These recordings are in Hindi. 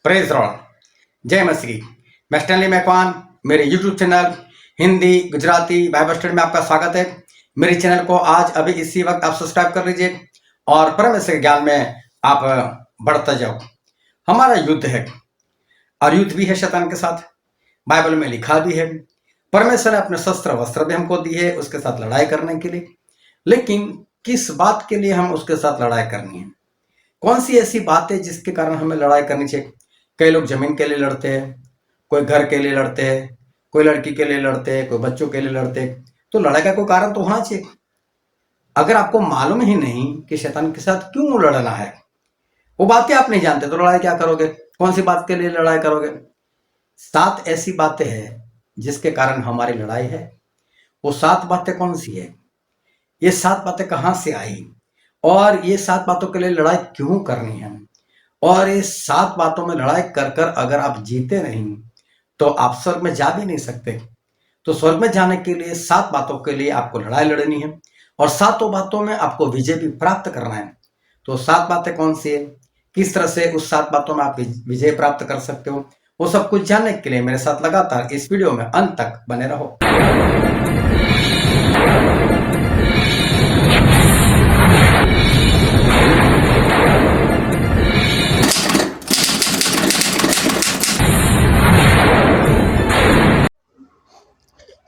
प्रेज लॉर्ड, जय मसीह। मैं स्टैनली मैकवान, मेरे YouTube channel Hindi Gujarati Bible study में आपका स्वागत है। मेरे चैनल को आज अभी इसी वक्त आप सब्सक्राइब कर लीजिए और परमेश्वर के ज्ञान में आप बढ़ते जाओ। हमारा युद्ध है और युद्ध भी है शैतान के साथ। बाइबल में लिखा भी है, परमेश्वर ने अपने शस्त्र वस्त्र भी हमको दिए उसके साथ लड़ाई करने के लिए। लेकिन किस बात के लिए हम उसके साथ लड़ाई करनी है? कौन सी ऐसी बात है जिसके कारण हमें लड़ाई करनी चाहिए? कई लोग जमीन के लिए लड़ते हैं, कोई घर के लिए लड़ते हैं, कोई लड़की के लिए लड़ते हैं, कोई बच्चों के लिए लड़ते हैं। तो लड़ाई का कोई कारण तो होना चाहिए। अगर आपको मालूम ही नहीं कि शैतान के साथ क्यों लड़ना है, वो बातें आप नहीं जानते, तो लड़ाई क्या करोगे? कौन सी बात के लिए लड़ाई करोगे? 7 ऐसी बातें हैं जिसके कारण हमारी लड़ाई है। वो 7 बातें कौन सी है? ये 7 बातें कहाँ से आई और ये 7 बातों के लिए लड़ाई क्यों करनी है? और ये 7 बातों में लड़ाई कर कर अगर आप जीते नहीं तो आप स्वर्ग में जा भी नहीं सकते। तो स्वर्ग में जाने के लिए 7 बातों के लिए आपको लड़ाई लड़नी है और 7 बातों में आपको विजय भी प्राप्त करना है। तो 7 बातें कौन सी है, किस तरह से उस 7 बातों में आप विजय प्राप्त कर सकते हो, वो सब कुछ जानने के लिए मेरे साथ लगातार इस वीडियो में अंत तक बने रहो।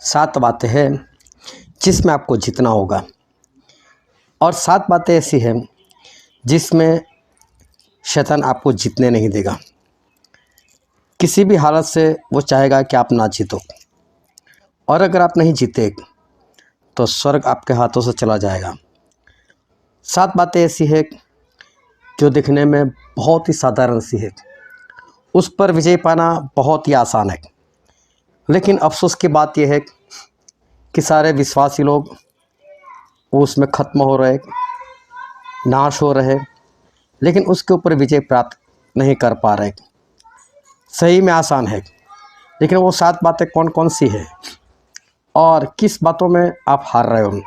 सात बातें हैं जिसमें आपको जीतना होगा और 7 बातें ऐसी हैं जिसमें शैतान आपको जीतने नहीं देगा। किसी भी हालत से वो चाहेगा कि आप ना जीतो, और अगर आप नहीं जीते तो स्वर्ग आपके हाथों से चला जाएगा। 7 बातें ऐसी है जो दिखने में बहुत ही साधारण सी है, उस पर विजय पाना बहुत ही आसान है। लेकिन अफसोस की बात यह है कि सारे विश्वासी लोग वो उसमें ख़त्म हो रहे, नाश हो रहे, लेकिन उसके ऊपर विजय प्राप्त नहीं कर पा रहे। सही में आसान है, लेकिन वो 7 बातें कौन कौन सी है और किस बातों में आप हार रहे हो?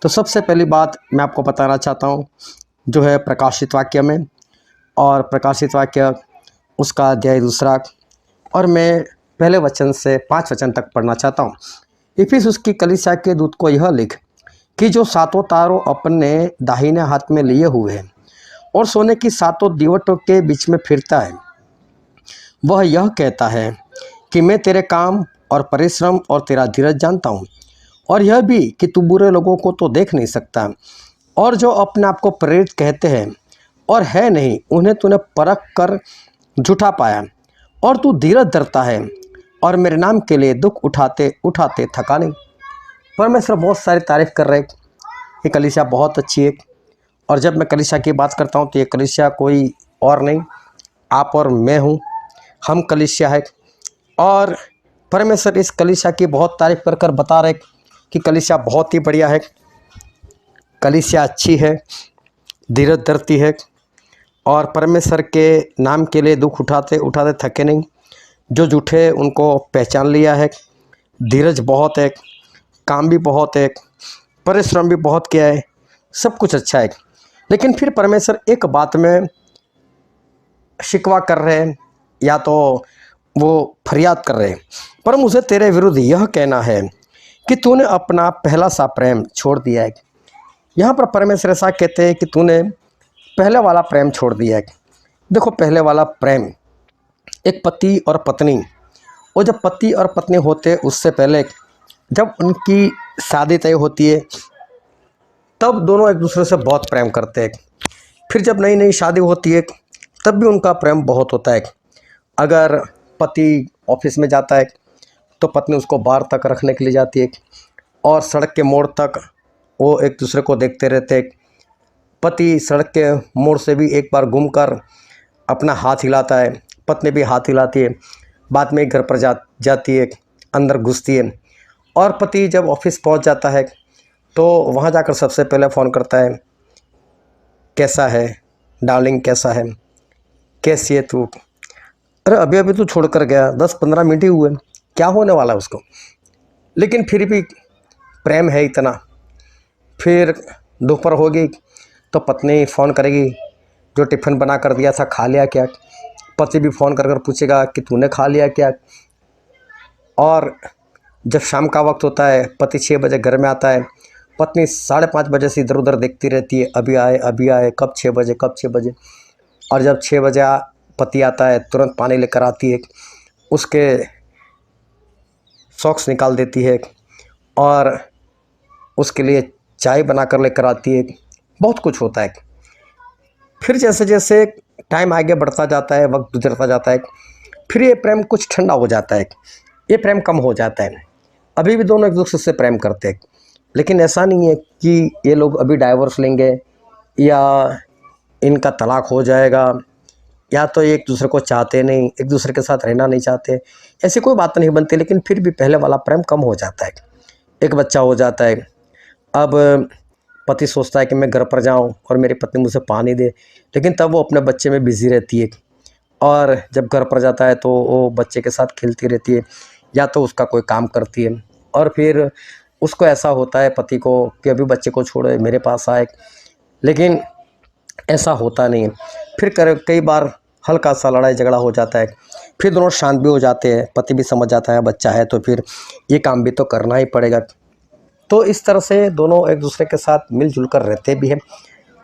तो सबसे पहली बात मैं आपको बताना चाहता हूँ, जो है प्रकाशित वाक्य में, और प्रकाशित वाक्य उसका अध्याय 2 और मैं पहले वचन से 5 वचन तक पढ़ना चाहता हूँ। इफिसुस की कलीसिया के दूत को यह लिख कि जो 7 तारों अपने दाहिने हाथ में लिए हुए हैं और सोने की 7 दीवटों के बीच में फिरता है, वह यह कहता है कि मैं तेरे काम और परिश्रम और तेरा धीरज जानता हूँ, और यह भी कि तू बुरे लोगों को तो देख नहीं सकता, और जो अपने आप को प्रेरित कहते हैं और है नहीं, उन्हें तूने परख कर झूठा पाया, और तू धीरज धरता है और मेरे नाम के लिए दुख उठाते उठाते थका नहीं। परमेश्वर बहुत सारी तारीफ़ कर रहे, ये कलीसिया बहुत अच्छी है। और जब मैं कलीसिया की बात करता हूँ तो ये कलीसिया कोई और नहीं, आप और मैं हूँ, हम कलीसिया है। और परमेश्वर इस कलीसिया की बहुत तारीफ़ कर कर बता रहे कि कलीसिया बहुत ही बढ़िया है, कलीसिया अच्छी है, धीरज धरती है और परमेश्वर के नाम के लिए दुख उठाते उठाते थके नहीं। जो झूठे उनको पहचान लिया है, धीरज बहुत है, काम भी बहुत है, परिश्रम भी बहुत किया है, सब कुछ अच्छा है। लेकिन फिर परमेश्वर एक बात में शिकवा कर रहे हैं, या तो वो फरियाद कर रहे हैं, पर मुझे तेरे विरुद्ध यह कहना है कि तूने अपना पहला सा प्रेम छोड़ दिया है। यहाँ पर परमेश्वर ऐसा कहते हैं कि तूने पहले वाला प्रेम छोड़ दिया है। देखो, पहले वाला प्रेम एक पति और पत्नी, वो जब पति और पत्नी होते उससे पहले जब उनकी शादी तय होती है तब दोनों एक दूसरे से बहुत प्रेम करते हैं। फिर जब नई नई शादी होती है तब भी उनका प्रेम बहुत होता है। अगर पति ऑफिस में जाता है तो पत्नी उसको बाहर तक रखने के लिए जाती है, और सड़क के मोड़ तक वो एक दूसरे को देखते रहते हैं। पति सड़क के मोड़ से भी एक बार घूमकर अपना हाथ हिलाता है, पत्नी भी हाथ हिलाती है, बाद में घर पर जाती है, अंदर घुसती है। और पति जब ऑफिस पहुंच जाता है तो वहां जाकर सबसे पहले फ़ोन करता है, कैसा है डार्लिंग, कैसा है, कैसी है तू? अरे अभी अभी तो छोड़ कर गया, 10-15 मिनट ही हुए, क्या होने वाला है उसको? लेकिन फिर भी प्रेम है इतना। फिर दोपहर होगी तो पत्नी फ़ोन करेगी, जो टिफ़िन बना कर दिया था खा लिया क्या? पति भी फ़ोन कर कर पूछेगा कि तूने खा लिया क्या। और जब शाम का वक्त होता है, पति 6 बजे घर में आता है, पत्नी 5:30 बजे से इधर उधर देखती रहती है, अभी आए, कब 6 बजे, कब 6 बजे। और जब 6 बजे पति आता है, तुरंत पानी लेकर आती है, उसके सॉक्स निकाल देती है और उसके लिए चाय बनाकर लेकर आती है। बहुत कुछ होता है। फिर जैसे जैसे टाइम आगे बढ़ता जाता है, वक्त गुजरता जाता है, फिर ये प्रेम कुछ ठंडा हो जाता है, ये प्रेम कम हो जाता है। अभी भी दोनों एक दूसरे से प्रेम करते हैं, लेकिन ऐसा नहीं है कि ये लोग अभी डाइवोर्स लेंगे या इनका तलाक हो जाएगा, या तो एक दूसरे को चाहते नहीं, एक दूसरे के साथ रहना नहीं चाहते, ऐसी कोई बात नहीं बनती। लेकिन फिर भी पहले वाला प्रेम कम हो जाता है। एक बच्चा हो जाता है। अब पति सोचता है कि मैं घर पर जाऊं और मेरी पत्नी मुझे पानी दे, लेकिन तब वो अपने बच्चे में बिज़ी रहती है। और जब घर पर जाता है तो वो बच्चे के साथ खेलती रहती है या तो उसका कोई काम करती है। और फिर उसको ऐसा होता है पति को कि अभी बच्चे को छोड़े मेरे पास आए, लेकिन ऐसा होता नहीं है। फिर कई बार हल्का सा लड़ाई झगड़ा हो जाता है, फिर दोनों शांत भी हो जाते हैं। पति भी समझ जाता है बच्चा है तो फिर ये काम भी तो करना ही पड़ेगा। तो इस तरह से दोनों एक दूसरे के साथ मिलजुल कर रहते भी हैं।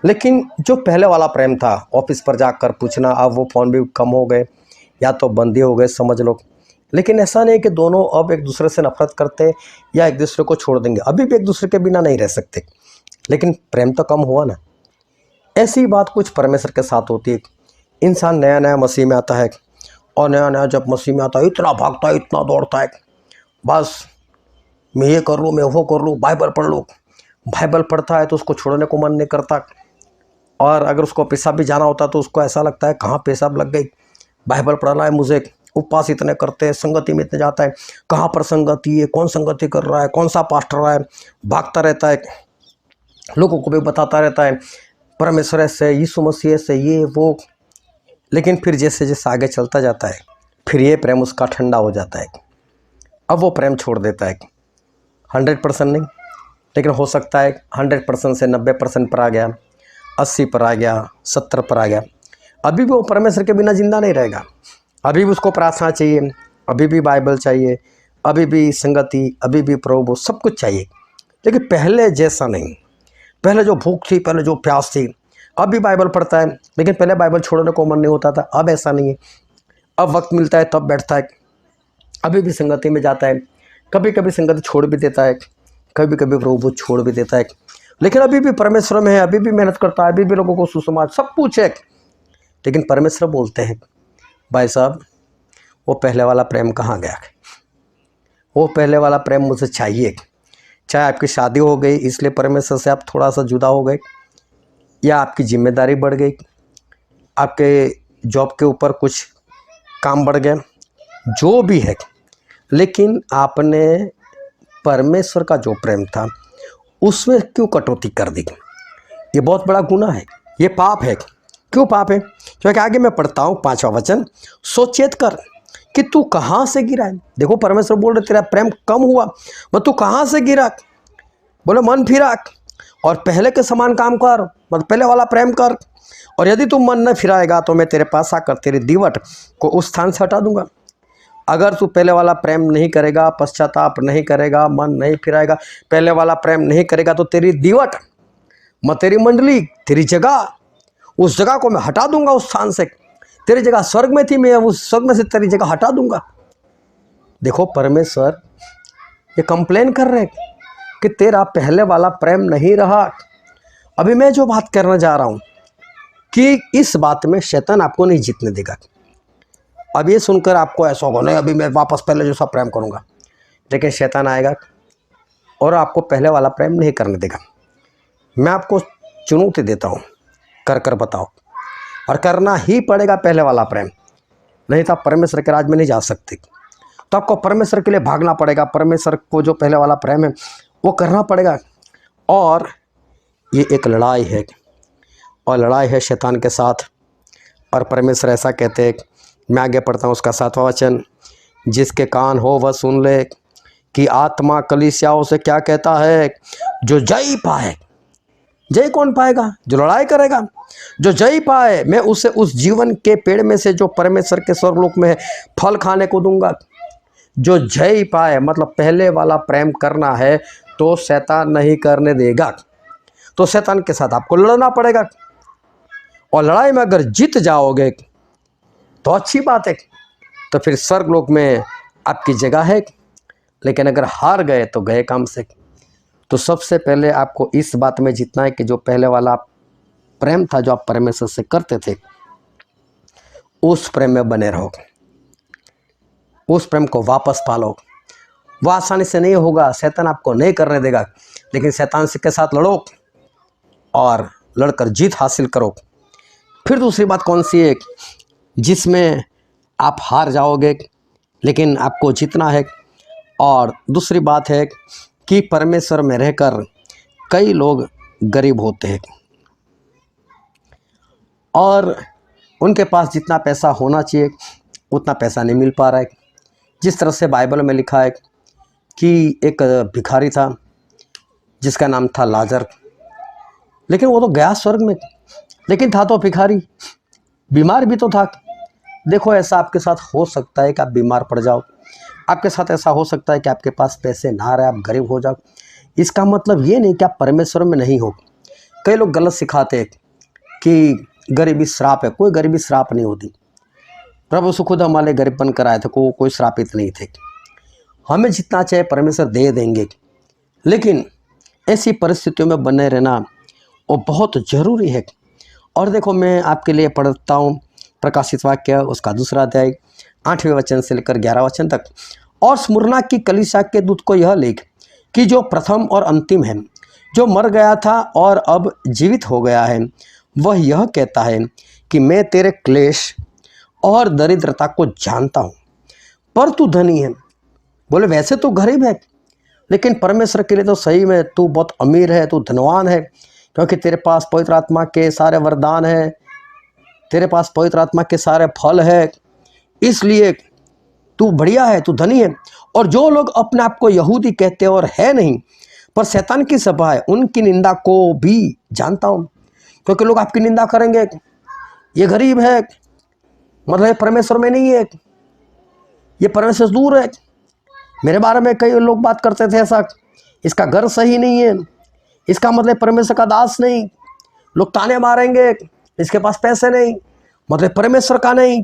लेकिन जो पहले वाला प्रेम था, ऑफिस पर जाकर पूछना, अब वो फ़ोन भी कम हो गए या तो बंद ही हो गए समझ लो। लेकिन ऐसा नहीं कि दोनों अब एक दूसरे से नफरत करते या एक दूसरे को छोड़ देंगे, अभी भी एक दूसरे के बिना नहीं रह सकते, लेकिन प्रेम तो कम हुआ ना। ऐसी बात कुछ परमेश्वर के साथ होती है। इंसान नया नया मसीह में आता है और नया नया जब मसीह में आता है इतना भागता है, इतना दौड़ता है, बस मैं ये कर लूँ, मैं वो कर लूँ, बाइबल पढ़ लूँ। बाइबल पढ़ता है तो उसको छोड़ने को मन नहीं करता। और अगर उसको पेशाब भी जाना होता तो उसको ऐसा लगता है कहाँ पेशाब लग गई, बाइबल पढ़ना है मुझे। उपवास इतने करते हैं, संगति में इतने जाता है, कहाँ पर संगति है, कौन संगति कर रहा है, कौन सा पास्टर है, भागता रहता है, लोगों को भी बताता रहता है परमेश्वर से, यीशु मसीह से, ये वो। लेकिन फिर जैसे जैसे आगे चलता जाता है, फिर ये प्रेम उसका ठंडा हो जाता है। अब वो प्रेम छोड़ देता है। 100% नहीं, लेकिन हो सकता है 100% से 90% पर आ गया, 80 पर आ गया, 70 पर आ गया। अभी भी वो परमेश्वर के बिना जिंदा नहीं रहेगा। अभी भी उसको प्रार्थना चाहिए, अभी भी बाइबल चाहिए, अभी भी संगति, अभी भी प्रभु, सब कुछ चाहिए, लेकिन पहले जैसा नहीं। पहले जो भूख थी, पहले जो प्यास थी, अब भी बाइबल पढ़ता है, लेकिन पहले बाइबल छोड़ने को मन नहीं होता था, अब ऐसा नहीं है। अब वक्त मिलता है तब बैठता है, अभी भी संगति में जाता है, कभी कभी संगति छोड़ भी देता है, कभी कभी प्रभु छोड़ भी देता है, लेकिन अभी भी परमेश्वर में है, अभी भी मेहनत करता है, अभी भी लोगों को सुसमाचार सब कुछ है। लेकिन परमेश्वर बोलते हैं भाई साहब, वो पहले वाला प्रेम कहाँ गया? वो पहले वाला प्रेम मुझे चाहिए। चाहे आपकी शादी हो गई इसलिए परमेश्वर से आप थोड़ा सा जुदा हो गए, या आपकी जिम्मेदारी बढ़ गई, आपके जॉब के ऊपर कुछ काम बढ़ गया, जो भी है, लेकिन आपने परमेश्वर का जो प्रेम था उसमें क्यों कटौती कर दी? ये बहुत बड़ा गुनाह है, ये पाप है। क्यों पाप है? क्योंकि आगे मैं पढ़ता हूँ 5वां वचन, सोचेत कर कि तू कहाँ से गिरा है। देखो परमेश्वर बोल रहे तेरा प्रेम कम हुआ, मैं तू कहाँ से गिरा? बोले मन फिरा और पहले के समान काम कर, मतलब पहले वाला प्रेम कर। और यदि तू मन न फिराएगा तो मैं तेरे पास आकर तेरी दीवट को उस स्थान से हटा दूंगा। अगर तू पहले वाला प्रेम नहीं करेगा, पश्चाताप नहीं करेगा, मन नहीं फिराएगा, पहले वाला प्रेम नहीं करेगा, तो तेरी दीवट, मैं तेरी मंडली, तेरी जगह, उस जगह को मैं हटा दूंगा उस स्थान से। तेरी जगह स्वर्ग में थी, मैं उस स्वर्ग में से तेरी जगह हटा दूंगा। देखो परमेश्वर ये कंप्लेन कर रहे हैं कि तेरा पहले वाला प्रेम नहीं रहा। अभी मैं जो बात करना जा रहा हूँ कि इस बात में शैतान आपको नहीं जीतने देगा। अब ये सुनकर आपको ऐसा होगा नहीं अभी मैं वापस पहले जैसा प्रेम करूँगा, लेकिन शैतान आएगा और आपको पहले वाला प्रेम नहीं करने देगा। मैं आपको चुनौती देता हूँ, कर कर बताओ, और करना ही पड़ेगा पहले वाला प्रेम, नहीं तो आप परमेश्वर के राज में नहीं जा सकते। तो आपको परमेश्वर के लिए भागना पड़ेगा, परमेश्वर को जो पहले वाला प्रेम है वो करना पड़ेगा। और ये एक लड़ाई है, और लड़ाई है शैतान के साथ। और परमेश्वर ऐसा कहते हैं, मैं आगे पढ़ता हूँ उसका 7वां वचन, जिसके कान हो वह सुन ले कि आत्मा कलीसियाओं से क्या कहता है। जो जय पाए, जय कौन पाएगा? जो लड़ाई करेगा। जो जय पाए मैं उसे उस जीवन के पेड़ में से जो परमेश्वर के स्वर्गलोक में है फल खाने को दूंगा। जो जय पाए मतलब पहले वाला प्रेम करना है तो शैतान नहीं करने देगा। तो शैतान के साथ आपको लड़ना पड़ेगा, और लड़ाई में अगर जीत जाओगे तो अच्छी बात है, तो फिर स्वर्गलोक में आपकी जगह है। लेकिन अगर हार गए तो गए काम से। तो सबसे पहले आपको इस बात में जीतना है कि जो पहले वाला प्रेम था जो आप परमेश्वर से करते थे, उस प्रेम में बने रहो, उस प्रेम को वापस पालो। वह आसानी से नहीं होगा, शैतान आपको नहीं करने देगा, लेकिन शैतान के साथ लड़ो और लड़कर जीत हासिल करो। फिर दूसरी बात कौन सी है जिसमें आप हार जाओगे लेकिन आपको जीतना है? और दूसरी बात है कि परमेश्वर में रहकर कई लोग गरीब होते हैं और उनके पास जितना पैसा होना चाहिए उतना पैसा नहीं मिल पा रहा है। जिस तरह से बाइबल में लिखा है कि एक भिखारी था जिसका नाम था लाजर, लेकिन वो तो गया स्वर्ग में, लेकिन था तो भिखारी, बीमार भी तो था। देखो, ऐसा आपके साथ हो सकता है कि आप बीमार पड़ जाओ, आपके साथ ऐसा हो सकता है कि आपके पास पैसे ना रहे, आप गरीब हो जाओ। इसका मतलब ये नहीं कि आप परमेश्वर में नहीं हो। कई लोग गलत सिखाते हैं कि गरीबी श्राप है। कोई गरीबी श्राप नहीं होती। प्रभु यीशु खुद हमारे गरीब बन कर आए थे, कोई श्रापित नहीं थे। हमें जितना चाहे परमेश्वर दे देंगे, लेकिन ऐसी परिस्थितियों में बने रहना वो बहुत ज़रूरी है। और देखो, मैं आपके लिए पढ़ता हूँ प्रकाशित वाक्य उसका 2 अध्याय 8वें वचन से लेकर 11 वचन तक। और स्मुरना की कलीसिया के दूत को यह लिख कि जो प्रथम और अंतिम है, जो मर गया था और अब जीवित हो गया है, वह यह कहता है कि मैं तेरे क्लेश और दरिद्रता को जानता हूँ, पर तू धनी है। बोले वैसे तो गरीब है, लेकिन परमेश्वर के लिए तो सही में तू बहुत अमीर है, तू धनवान है, क्योंकि तेरे पास पवित्र आत्मा के सारे वरदान है, तेरे पास पवित्र आत्मा के सारे फल है, इसलिए तू बढ़िया है, तू धनी है। और जो लोग अपने आप को यहूदी कहते हैं और है नहीं पर शैतान की सभा है, उनकी निंदा को भी जानता हूँ। क्योंकि लोग आपकी निंदा करेंगे, ये गरीब है, मतलब ये परमेश्वर में नहीं है, ये परमेश्वर से दूर है। मेरे बारे में कई लोग बात करते थे ऐसा, इसका घर सही नहीं है, इसका मतलब परमेश्वर का दास नहीं। लोग ताने मारेंगे, इसके पास पैसे नहीं, मतलब परमेश्वर का नहीं।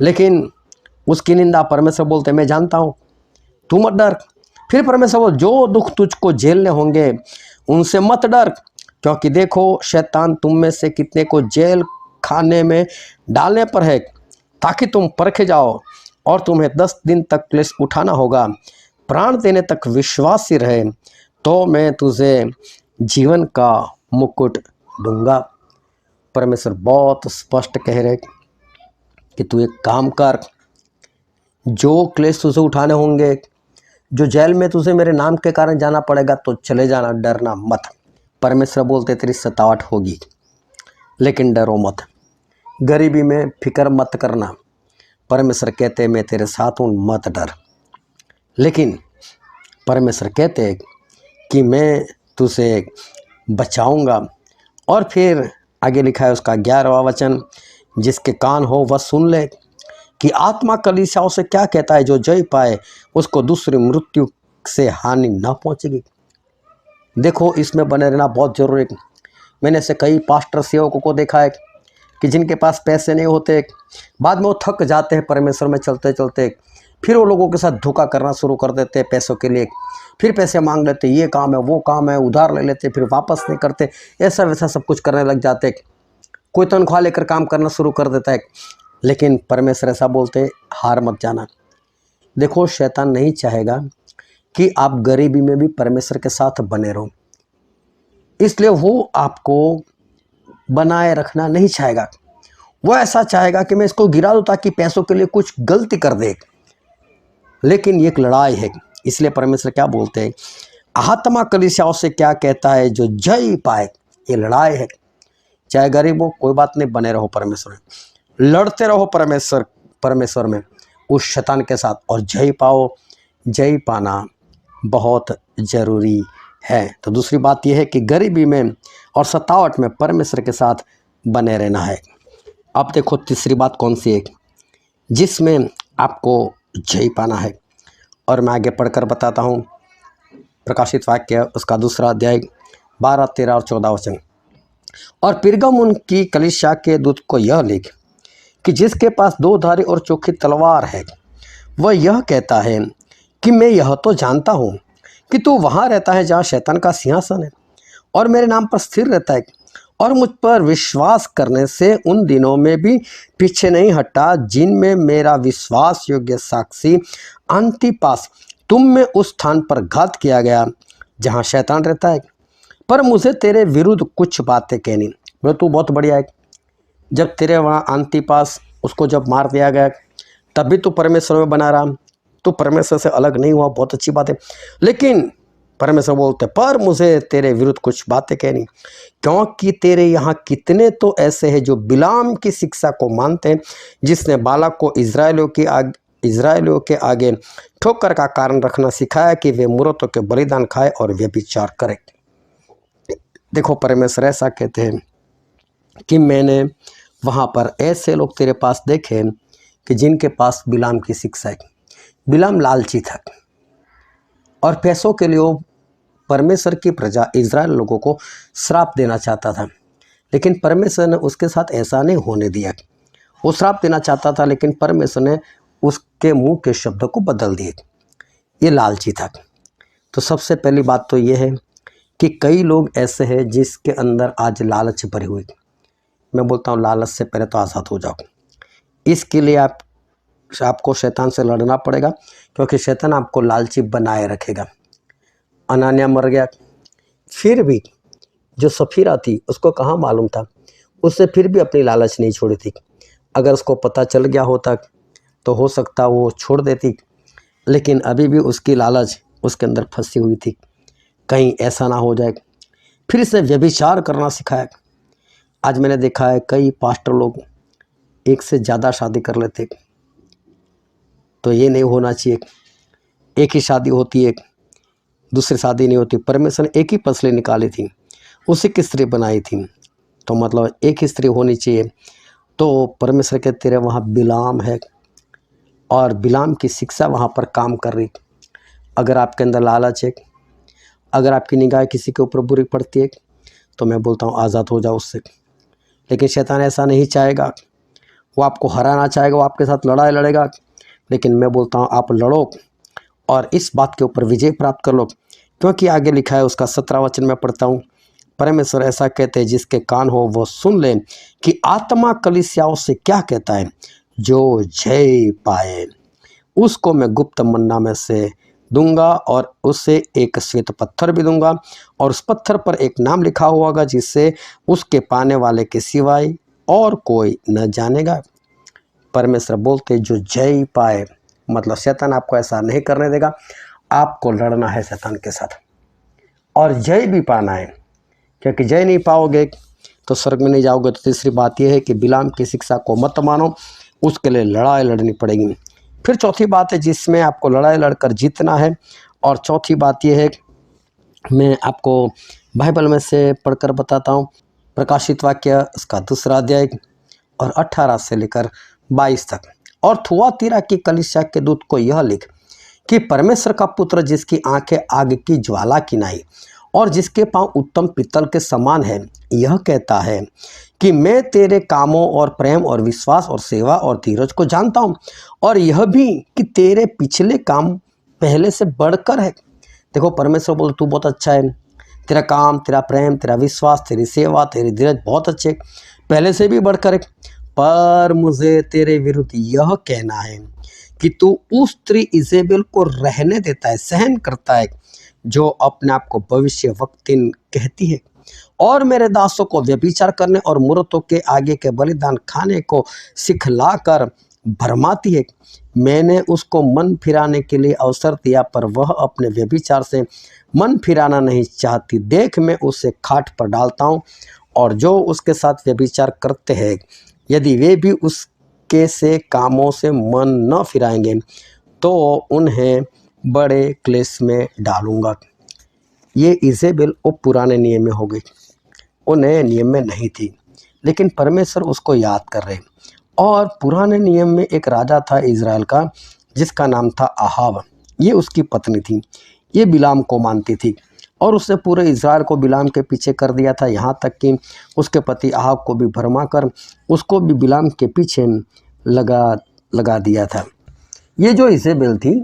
लेकिन उसकी निंदा परमेश्वर बोलते मैं जानता हूँ, तू मत डर। फिर परमेश्वर बोल, जो दुख तुझको झेलने होंगे उनसे मत डर, क्योंकि देखो शैतान तुम में से कितने को जेल खाने में डालने पर है, ताकि तुम परखे जाओ, और तुम्हें 10 दिन तक क्लेश उठाना होगा। प्राण देने तक विश्वासी रहे तो मैं तुझे जीवन का मुकुट दूंगा। परमेश्वर बहुत स्पष्ट कह रहे कि तू एक काम कर, जो क्लेश तुझे उठाने होंगे, जो जेल में तुझे मेरे नाम के कारण जाना पड़ेगा, तो चले जाना, डरना मत। परमेश्वर बोलते तेरी सतावट होगी, लेकिन डरो मत। गरीबी में फिक्र मत करना, परमेश्वर कहते मैं तेरे साथ हूँ, मत डर। लेकिन परमेश्वर कहते कि मैं तुझे बचाऊंगा। और फिर आगे लिखा है उसका 11वां वचन, जिसके कान हो वह सुन ले कि आत्मा कलीसियाओं से क्या कहता है। जो जय पाए उसको दूसरी मृत्यु से हानि न पहुंचेगी। देखो, इसमें बने रहना बहुत जरूरी है। मैंने ऐसे कई पास्टर सेवकों को देखा है कि जिनके पास पैसे नहीं होते, बाद में वो थक जाते हैं परमेश्वर में चलते चलते, फिर वो लोगों के साथ धोखा करना शुरू कर देते हैं पैसों के लिए। फिर पैसे मांग लेते, ये काम है वो काम है, उधार ले लेते, फिर वापस नहीं करते, ऐसा वैसा सब कुछ करने लग जाते। कोई तनख्वाह लेकर काम करना शुरू कर देता है। लेकिन परमेश्वर ऐसा बोलते, हार मत जाना। देखो, शैतान नहीं चाहेगा कि आप गरीबी में भी परमेश्वर के साथ बने रहो, इसलिए वो आपको बनाए रखना नहीं चाहेगा। वो ऐसा चाहेगा कि मैं इसको गिरा दूं ताकि पैसों के लिए कुछ गलती कर दे। लेकिन ये एक लड़ाई है, इसलिए परमेश्वर क्या बोलते हैं, आत्मा कलीसियाओं से क्या कहता है, जो जय पाए। ये लड़ाई है, चाहे गरीब हो कोई बात नहीं, बने रहो परमेश्वर में, लड़ते रहो परमेश्वर में उस शैतान के साथ, और जय पाओ। जय पाना बहुत जरूरी है। तो दूसरी बात यह है कि गरीबी में और सतावट में परमेश्वर के साथ बने रहना है। अब देखो तीसरी बात कौन सी है, जिसमें आपको जय पाना है। और मैं आगे पढ़कर बताता हूँ। प्रकाशित वाक्य उसका 2 अध्याय 12, 13 और 14 वचन। और पिरगमुन की कलीसिया के दूत को यह लिख कि जिसके पास 2 धारी और चोखी तलवार है, वह यह कहता है कि मैं यह तो जानता हूँ कि तू वहाँ रहता है जहाँ शैतान का सिंहासन है, और मेरे नाम पर स्थिर रहता है, और मुझ पर विश्वास करने से उन दिनों में भी पीछे नहीं हटा जिनमें मेरा विश्वास योग्य साक्षी अंतिपास तुम में उस स्थान पर घात किया गया जहाँ शैतान रहता है। पर मुझे तेरे विरुद्ध कुछ बातें कहनी। बोले तू बहुत बढ़िया है, जब तेरे वहाँ अंतिपास उसको जब मार दिया गया तब भी तू परमेश्वर में बना रहा, तू परमेश्वर से अलग नहीं हुआ, बहुत अच्छी बात है। लेकिन परमेश्वर बोलते पर मुझे तेरे विरुद्ध कुछ बातें कहनी, क्योंकि तेरे यहाँ कितने तो ऐसे हैं जो बिलाम की शिक्षा को मानते हैं, जिसने बालक को इजरायलियों के आगे ठोकर का कारण रखना सिखाया कि वे मूर्तों के बलिदान खाए और व्यभिचार करें। देखो परमेश्वर ऐसा कहते हैं कि मैंने वहाँ पर ऐसे लोग तेरे पास देखे कि जिनके पास बिलाम की शिक्षा है। बिलाम लालची था और पैसों के लिए वो परमेश्वर की प्रजा इजराइल लोगों को श्राप देना चाहता था, लेकिन परमेश्वर ने उसके साथ ऐसा नहीं होने दिया। वो श्राप देना चाहता था, लेकिन परमेश्वर ने उसके मुंह के शब्दों को बदल दिए। ये लालची था। तो सबसे पहली बात तो ये है कि कई लोग ऐसे हैं जिसके अंदर आज लालच भरी हुई। मैं बोलता हूँ लालच से पहले तो आज़ाद हो जाओ। इसके लिए आपको शैतान से लड़ना पड़ेगा, क्योंकि शैतान आपको लालची बनाए रखेगा। अनानिया मर गया, फिर भी जो सफीरा थी उसको कहाँ मालूम था, उससे फिर भी अपनी लालच नहीं छोड़ी थी। अगर उसको पता चल गया होता तो हो सकता वो छोड़ देती, लेकिन अभी भी उसकी लालच उसके अंदर फंसी हुई थी, कहीं ऐसा ना हो जाए। फिर से व्यभिचार करना सिखाया। आज मैंने देखा है कई पास्टर लोग एक से ज़्यादा शादी कर लेते, तो ये नहीं होना चाहिए। एक ही शादी होती है, दूसरी शादी नहीं होती। परमेश्वर ने एक ही पसली निकाली थी, उसी की स्त्री बनाई थी, तो मतलब एक ही स्त्री होनी चाहिए। तो परमेश्वर के तेरे वहाँ बिलाम है और बिलाम की शिक्षा वहाँ पर काम कर रही। अगर आपके अंदर लालच है, अगर आपकी निगाह किसी के ऊपर बुरी पड़ती है, तो मैं बोलता हूँ आज़ाद हो जाओ उससे। लेकिन शैतान ऐसा नहीं चाहेगा, वो आपको हराना चाहेगा, वो आपके साथ लड़ाई लड़ेगा। लेकिन मैं बोलता हूँ आप लड़ो और इस बात के ऊपर विजय प्राप्त कर लो, क्योंकि आगे लिखा है उसका 17 वचन में पढ़ता हूँ। परमेश्वर ऐसा कहते हैं, जिसके कान हो वो सुन ले कि आत्मा कलीसियाओं से क्या कहता है। जो जय पाए उसको मैं गुप्त मन्ना में से दूंगा, और उसे एक श्वेत पत्थर भी दूंगा, और उस पत्थर पर एक नाम लिखा हुआ होगा जिससे उसके पाने वाले के सिवाय और कोई न जानेगा। परमेश्वर बोलते जो जय पाए, मतलब शैतान आपको ऐसा नहीं करने देगा। आपको लड़ना है शैतान के साथ और जय भी पाना है, क्योंकि जय नहीं पाओगे तो स्वर्ग में नहीं जाओगे। तो तीसरी बात यह है कि बिलाम की शिक्षा को मत मानो, उसके लिए लड़ाई लड़नी पड़ेगी। फिर चौथी बात है जिसमें आपको लड़ाई लड़कर जीतना है, और चौथी बात यह है मैं आपको बाइबल में से पढ़कर बताता हूँ। प्रकाशित वाक्य उसका 2 अध्याय और 18 से लेकर 22 तक। और थुआतीरा की कलीसिया के दूत को यह लिख कि परमेश्वर का पुत्र, जिसकी आंखें आग की ज्वाला की नाई और जिसके पांव उत्तम पीतल के समान है, यह कहता है कि मैं तेरे कामों और प्रेम और विश्वास और सेवा और धीरज को जानता हूँ, और यह भी कि तेरे पिछले काम पहले से बढ़कर है। देखो परमेश्वर बोल तू बहुत अच्छा है, तेरा काम, तेरा प्रेम, तेरा विश्वास, तेरी सेवा, तेरी धीरज बहुत अच्छे, पहले से भी बढ़कर है। पर मुझे तेरे विरुद्ध यह कहना है कि तू उस स्त्री इजेबेल को रहने देता है, सहन करता है, जो अपने आप को भविष्यवक्तिन कहती है, और मेरे दासों को व्यभिचार करने और मूर्तों के आगे के बलिदान खाने को सिखलाकर भरमाती है। मैंने उसको मन फिराने के लिए अवसर दिया, पर वह अपने व्यभिचार से मन फिराना नहीं चाहती। देख मैं उसे खाट पर डालता हूँ, और जो उसके साथ व्यभिचार करते हैं, यदि वे भी उसके से कामों से मन न फिराएंगे, तो उन्हें बड़े क्लेश में डालूंगा। ये इजेबेल वो पुराने नियम में हो गई, वो नए नियम में नहीं थी, लेकिन परमेश्वर उसको याद कर रहे। और पुराने नियम में एक राजा था इज़राइल का जिसका नाम था आहाब। ये उसकी पत्नी थी, ये बिलाम को मानती थी और उसने पूरे इज़राइल को बिलाम के पीछे कर दिया था, यहाँ तक कि उसके पति आहाब को भी भरमा कर उसको भी बिलाम के पीछे लगा दिया था। ये जो इजेबेल थी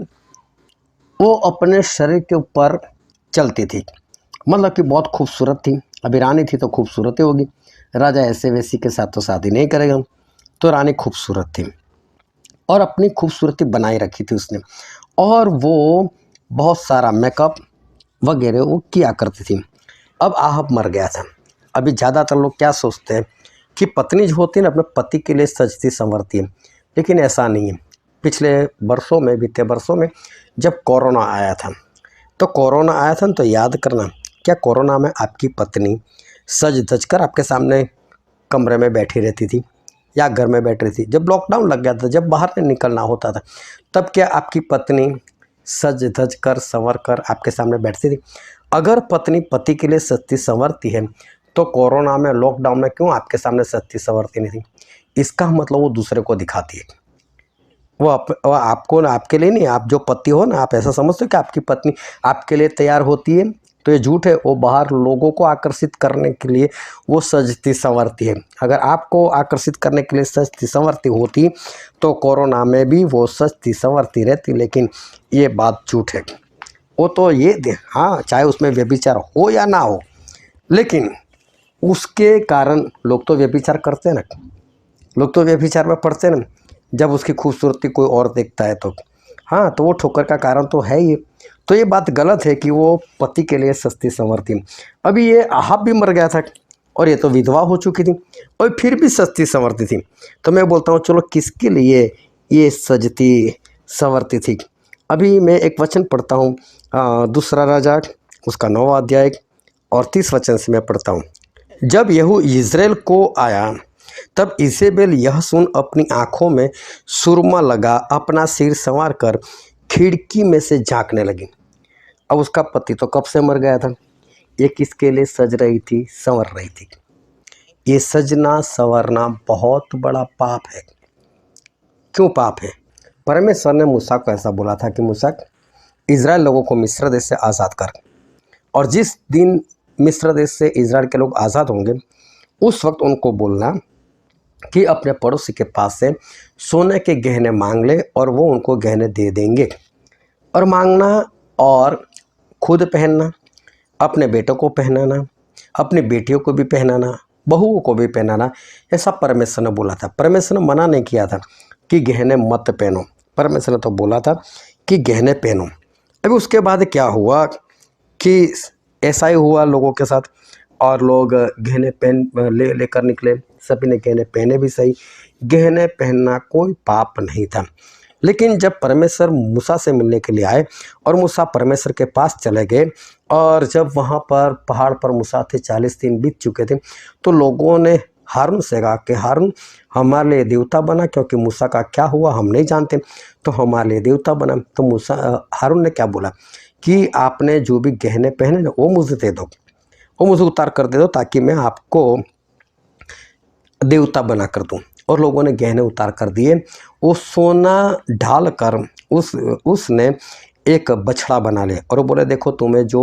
वो अपने शरीर के ऊपर चलती थी, मतलब कि बहुत खूबसूरत थी। अभी रानी थी तो खूबसूरत ही होगी, राजा ऐसे वैसी के साथ तो शादी नहीं करेगा, तो रानी खूबसूरत थी और अपनी खूबसूरती बनाए रखी थी उसने। और वो बहुत सारा मेकअप वगैरह वो किया करती थी। अब आहब मर गया था। अभी ज़्यादातर लोग क्या सोचते हैं कि पत्नी जो होती है ना अपने पति के लिए सजती संवरती है, लेकिन ऐसा नहीं है। पिछले वर्षों में, बीते वर्षों में जब कोरोना आया था, तो कोरोना आया था ना, तो याद करना क्या कोरोना में आपकी पत्नी सज धज कर आपके सामने कमरे में बैठी रहती थी या घर में बैठ रही थी। जब लॉकडाउन लग गया था, जब बाहर नहीं निकलना होता था, तब क्या आपकी पत्नी सज धज कर संवर कर आपके सामने बैठती थी? अगर पत्नी पति के लिए सजती संवरती है तो कोरोना में, लॉकडाउन में क्यों आपके सामने सजती संवरती नहीं थी? इसका मतलब वो दूसरे को दिखाती है। वो आपको, आपके लिए नहीं, आप जो पति हो ना, आप ऐसा समझते हो कि आपकी पत्नी आपके लिए तैयार होती है, तो ये झूठ है। वो बाहर लोगों को आकर्षित करने के लिए वो सजती संवरती है। अगर आपको आकर्षित करने के लिए सजती संवरती होती तो कोरोना में भी वो सजती संवरती रहती, लेकिन ये बात झूठ है। वो तो हाँ, चाहे उसमें व्यभिचार हो या ना हो, लेकिन उसके कारण लोग तो व्यभिचार करते हैं ना, लोग तो व्यभिचार में पड़ते हैं ना, जब उसकी खूबसूरती कोई और देखता है तो। हाँ, तो वो ठोकर का कारण तो है ही। तो ये बात गलत है कि वो पति के लिए सस्ती संवरती। अभी ये आहाब भी मर गया था और ये तो विधवा हो चुकी थी और फिर भी सस्ती संवरती थी। तो मैं बोलता हूँ चलो किसके लिए ये सजती संवरती थी। अभी मैं एक वचन पढ़ता हूँ, दूसरा राजा उसका 9वां अध्याय और 30 वचन से मैं पढ़ता हूँ। जब यहू इज़राइल को आया तब इजेबेल यह सुन अपनी आंखों में सुरमा लगा अपना सिर संवार कर खिड़की में से झांकने लगी। अब उसका पति तो कब से मर गया था, ये किसके लिए सज रही थी, संवर रही थी। ये सजना संवरना बहुत बड़ा पाप है। क्यों पाप है? परमेश्वर ने मूसा को ऐसा बोला था कि मूसा, इज़राइल लोगों को मिस्र देश से आज़ाद कर, और जिस दिन मिस्र देश से इज़राइल के लोग आज़ाद होंगे उस वक्त उनको बोलना कि अपने पड़ोसी के पास से सोने के गहने मांग ले और वो उनको गहने दे देंगे। और मांगना और खुद पहनना, अपने बेटों को पहनाना, अपनी बेटियों को भी पहनाना, बहुओं को भी पहनाना, ऐसा परमेश्वर ने बोला था। परमेश्वर ने मना नहीं किया था कि गहने मत पहनो, परमेश्वर ने तो बोला था कि गहने पहनो। अभी उसके बाद क्या हुआ कि ऐसा ही हुआ लोगों के साथ, और लोग गहने पहन लेकर निकले। सभी ने गहने पहने भी सही, गहने पहनना कोई पाप नहीं था। लेकिन जब परमेश्वर मूसा से मिलने के लिए आए और मूसा परमेश्वर के पास चले गए, और जब वहाँ पर पहाड़ पर मूसा थे, 40 दिन बीत चुके थे, तो लोगों ने हारून से कहा कि हारून हमारे लिए देवता बना, क्योंकि मूसा का क्या हुआ हम नहीं जानते, तो हमारे लिए देवता बना। तो मूसा हारून ने क्या बोला कि आपने जो भी गहने पहने ना वो मुझे दे दो, वो मुझे उतार कर दे दो, ताकि मैं आपको देवता बना कर दूं। और लोगों ने गहने उतार कर दिए। वो सोना ढाल कर उसने एक बछड़ा बना लिया और वो बोले देखो तुम्हें जो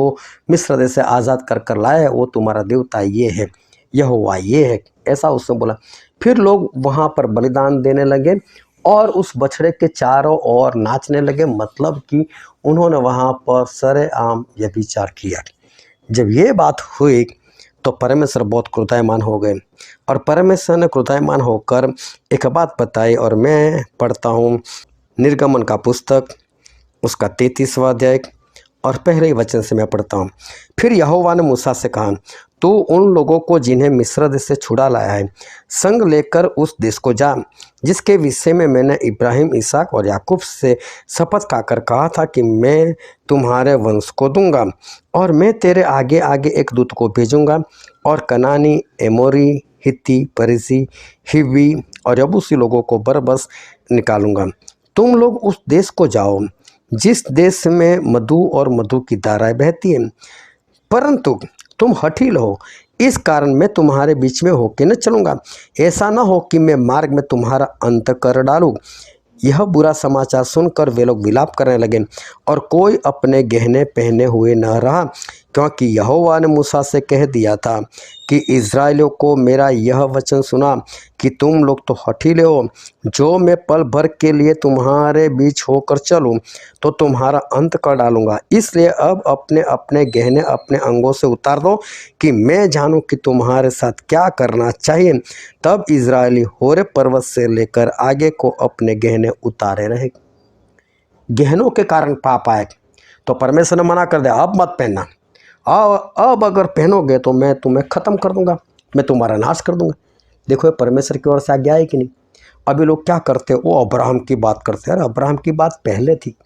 मिस्र देश से आज़ाद कर कर लाया है वो तुम्हारा देवता ये है, यहोवा ये है, ऐसा उसने बोला। फिर लोग वहाँ पर बलिदान देने लगे और उस बछड़े के चारों ओर नाचने लगे, मतलब कि उन्होंने वहाँ पर सरेआम व्यभिचार किया। जब ये बात हुई तो परमेश्वर बहुत क्रोधायमान हो गए, और परमेश्वर ने क्रोधायमान होकर एक बात बताई, और मैं पढ़ता हूँ निर्गमन का पुस्तक उसका 33वां अध्याय और पहले ही वचन से मैं पढ़ता हूँ। फिर यहोवा ने मूसा से कहा, तू उन लोगों को जिन्हें मिस्र देश से छुड़ा लाया है संग लेकर उस देश को जा, जिसके विषय में मैंने इब्राहिम, इसहाक और याकूब से शपथ खाकर कहा था कि मैं तुम्हारे वंश को दूंगा। और मैं तेरे आगे आगे एक दूत को भेजूंगा और कनानी, एमोरी, हित्ती, परिसी, हिव्वी और यबूसी लोगों को बरबस निकालूंगा। तुम लोग उस देश को जाओ जिस देश में मधु और मधु की धाराएं बहती हैं, परंतु तुम हठील हो, इस कारण मैं तुम्हारे बीच में होके न चलूँगा। ऐसा न हो कि मैं मार्ग में तुम्हारा अंत कर डालूँ। यह बुरा समाचार सुनकर वे लोग विलाप करने लगे और कोई अपने गहने पहने हुए न रहा, क्योंकि यहोवा ने मूसा से कह दिया था कि इस्राएलियों को मेरा यह वचन सुना कि तुम लोग तो हठीले हो। जो मैं पल भर के लिए तुम्हारे बीच होकर चलूं तो तुम्हारा अंत कर डालूंगा। इसलिए अब अपने अपने गहने अपने अंगों से उतार दो कि मैं जानूं कि तुम्हारे साथ क्या करना चाहिए। तब इस्राएली होरे पर्वत से लेकर आगे को अपने गहने उतारे रहे। गहनों के कारण पाप आए तो परमेश्वर ने मना कर दिया, अब मत पहनना। अब अगर पहनोगे तो मैं तुम्हें ख़त्म कर दूंगा, मैं तुम्हारा नाश कर दूंगा। देखो ये परमेश्वर की ओर से आज्ञा है कि नहीं। अभी लोग क्या करते हैं, वो अब्राहम की बात करते हैं। अरे अब्राहम की बात पहले थी,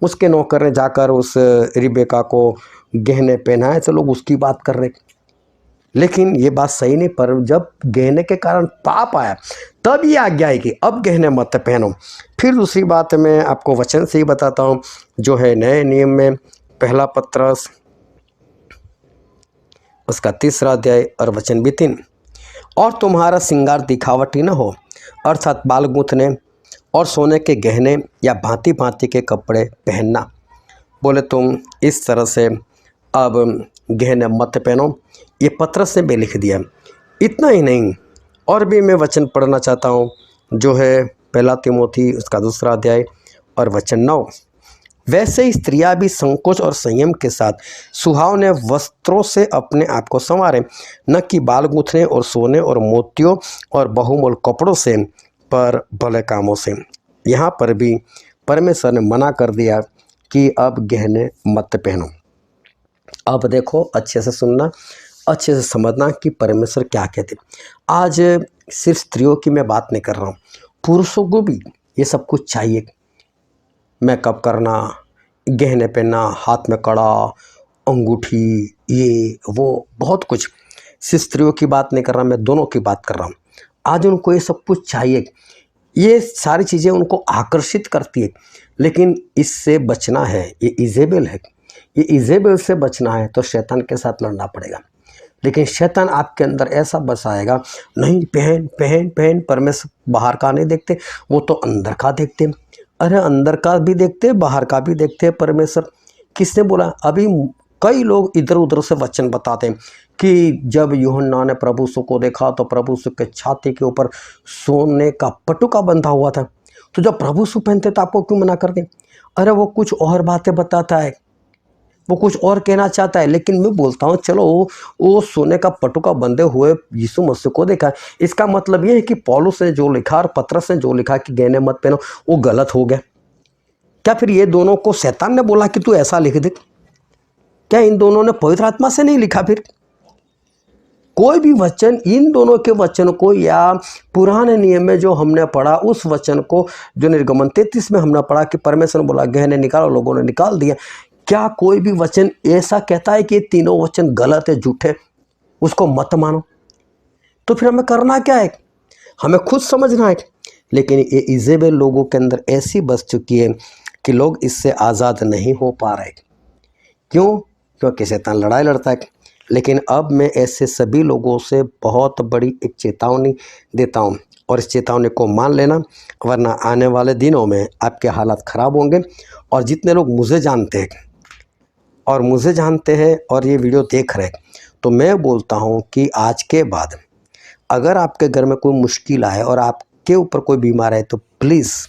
उसके नौकर ने जाकर उस रिबेका को गहने पहनाए तो लोग उसकी बात कर रहे। लेकिन ये बात सही नहीं। पर जब गहने के कारण पाप आया तब ये आज्ञा है कि अब गहने मत पहनो। फिर दूसरी बात मैं आपको वचन से ही बताता हूँ, जो है नए नियम में पहला पत्रस उसका 3 अध्याय और वचन भी 3। और तुम्हारा श्रृंगार दिखावटी न हो, अर्थात बाल गूंथने और सोने के गहने या भांति भांति के कपड़े पहनना। बोले तुम इस तरह से अब गहने मत पहनो। ये पत्रस ने भी लिख दिया। इतना ही नहीं, और भी मैं वचन पढ़ना चाहता हूँ, जो है पहला तिमोथी उसका 2 अध्याय और वचन 9। वैसे ही स्त्रियाँ भी संकोच और संयम के साथ सुहावने वस्त्रों से अपने आप को संवारें, न कि बाल गूंथने और सोने और मोतियों और बहुमूल्य कपड़ों से, पर भले कामों से। यहाँ पर भी परमेश्वर ने मना कर दिया कि अब गहने मत पहनो। अब देखो, अच्छे से सुनना, अच्छे से समझना कि परमेश्वर क्या कहते। आज सिर्फ स्त्रियों की मैं बात नहीं कर रहा हूँ, पुरुषों को भी ये सब कुछ चाहिए। मेकअप करना, गहने पहनना, हाथ में कड़ा, अंगूठी, ये वो बहुत कुछ। सिर्फ स्त्रियों की बात नहीं कर रहा, मैं दोनों की बात कर रहा हूँ। आज उनको ये सब कुछ चाहिए, ये सारी चीज़ें उनको आकर्षित करती है। लेकिन इससे बचना है, ये इजेबेल है। ये इजेबेल से बचना है तो शैतान के साथ लड़ना पड़ेगा। लेकिन शैतान आपके अंदर ऐसा बसाएगा, नहीं पहन पहन पहन। परमेश्वर बाहर का नहीं देखते, वो तो अंदर का देखते। अरे अंदर का भी देखते, बाहर का भी देखते। परमेश्वर किसने बोला? अभी कई लोग इधर उधर से वचन बताते हैं कि जब यूहन्ना ने प्रभु यीशु को देखा तो प्रभु यीशु के छाती के ऊपर सोने का पटुका बंधा हुआ था। तो जब प्रभु यीशु पहनते तो आपको क्यों मना करते? अरे वो कुछ और बातें बताता है, वो कुछ और कहना चाहता है। लेकिन मैं बोलता हूँ चलो वो सोने का पटुका बंधे हुए यीशु मसीह को देखा। इसका मतलब ये है कि पौलुस ने जो लिखा और पतरस ने जो लिखा कि गहने मत पहनो, वो गलत हो गया क्या? फिर ये दोनों को शैतान ने बोला कि तू ऐसा लिख दे? क्या इन दोनों ने पवित्र आत्मा से नहीं लिखा? फिर कोई भी वचन, इन दोनों के वचन को या पुराने नियम में जो हमने पढ़ा उस वचन को, जो निर्गमन 33 में हमने पढ़ा कि परमेश्वर ने बोला गहने निकालो, लोगों ने निकाल दिया, क्या कोई भी वचन ऐसा कहता है कि ये तीनों वचन गलत है, झूठे, उसको मत मानो? तो फिर हमें करना क्या है? हमें खुद समझना है। लेकिन ये इजेबेल लोगों के अंदर ऐसी बस चुकी है कि लोग इससे आज़ाद नहीं हो पा रहे। क्यों? क्योंकि शैतान लड़ाई लड़ता है। लेकिन अब मैं ऐसे सभी लोगों से बहुत बड़ी एक चेतावनी देता हूँ, और इस चेतावनी को मान लेना, वरना आने वाले दिनों में आपके हालात ख़राब होंगे। और जितने लोग मुझे जानते हैं और ये वीडियो देख रहे हैं, तो मैं बोलता हूँ कि आज के बाद अगर आपके घर में कोई मुश्किल आए और आपके ऊपर कोई बीमार है, तो प्लीज़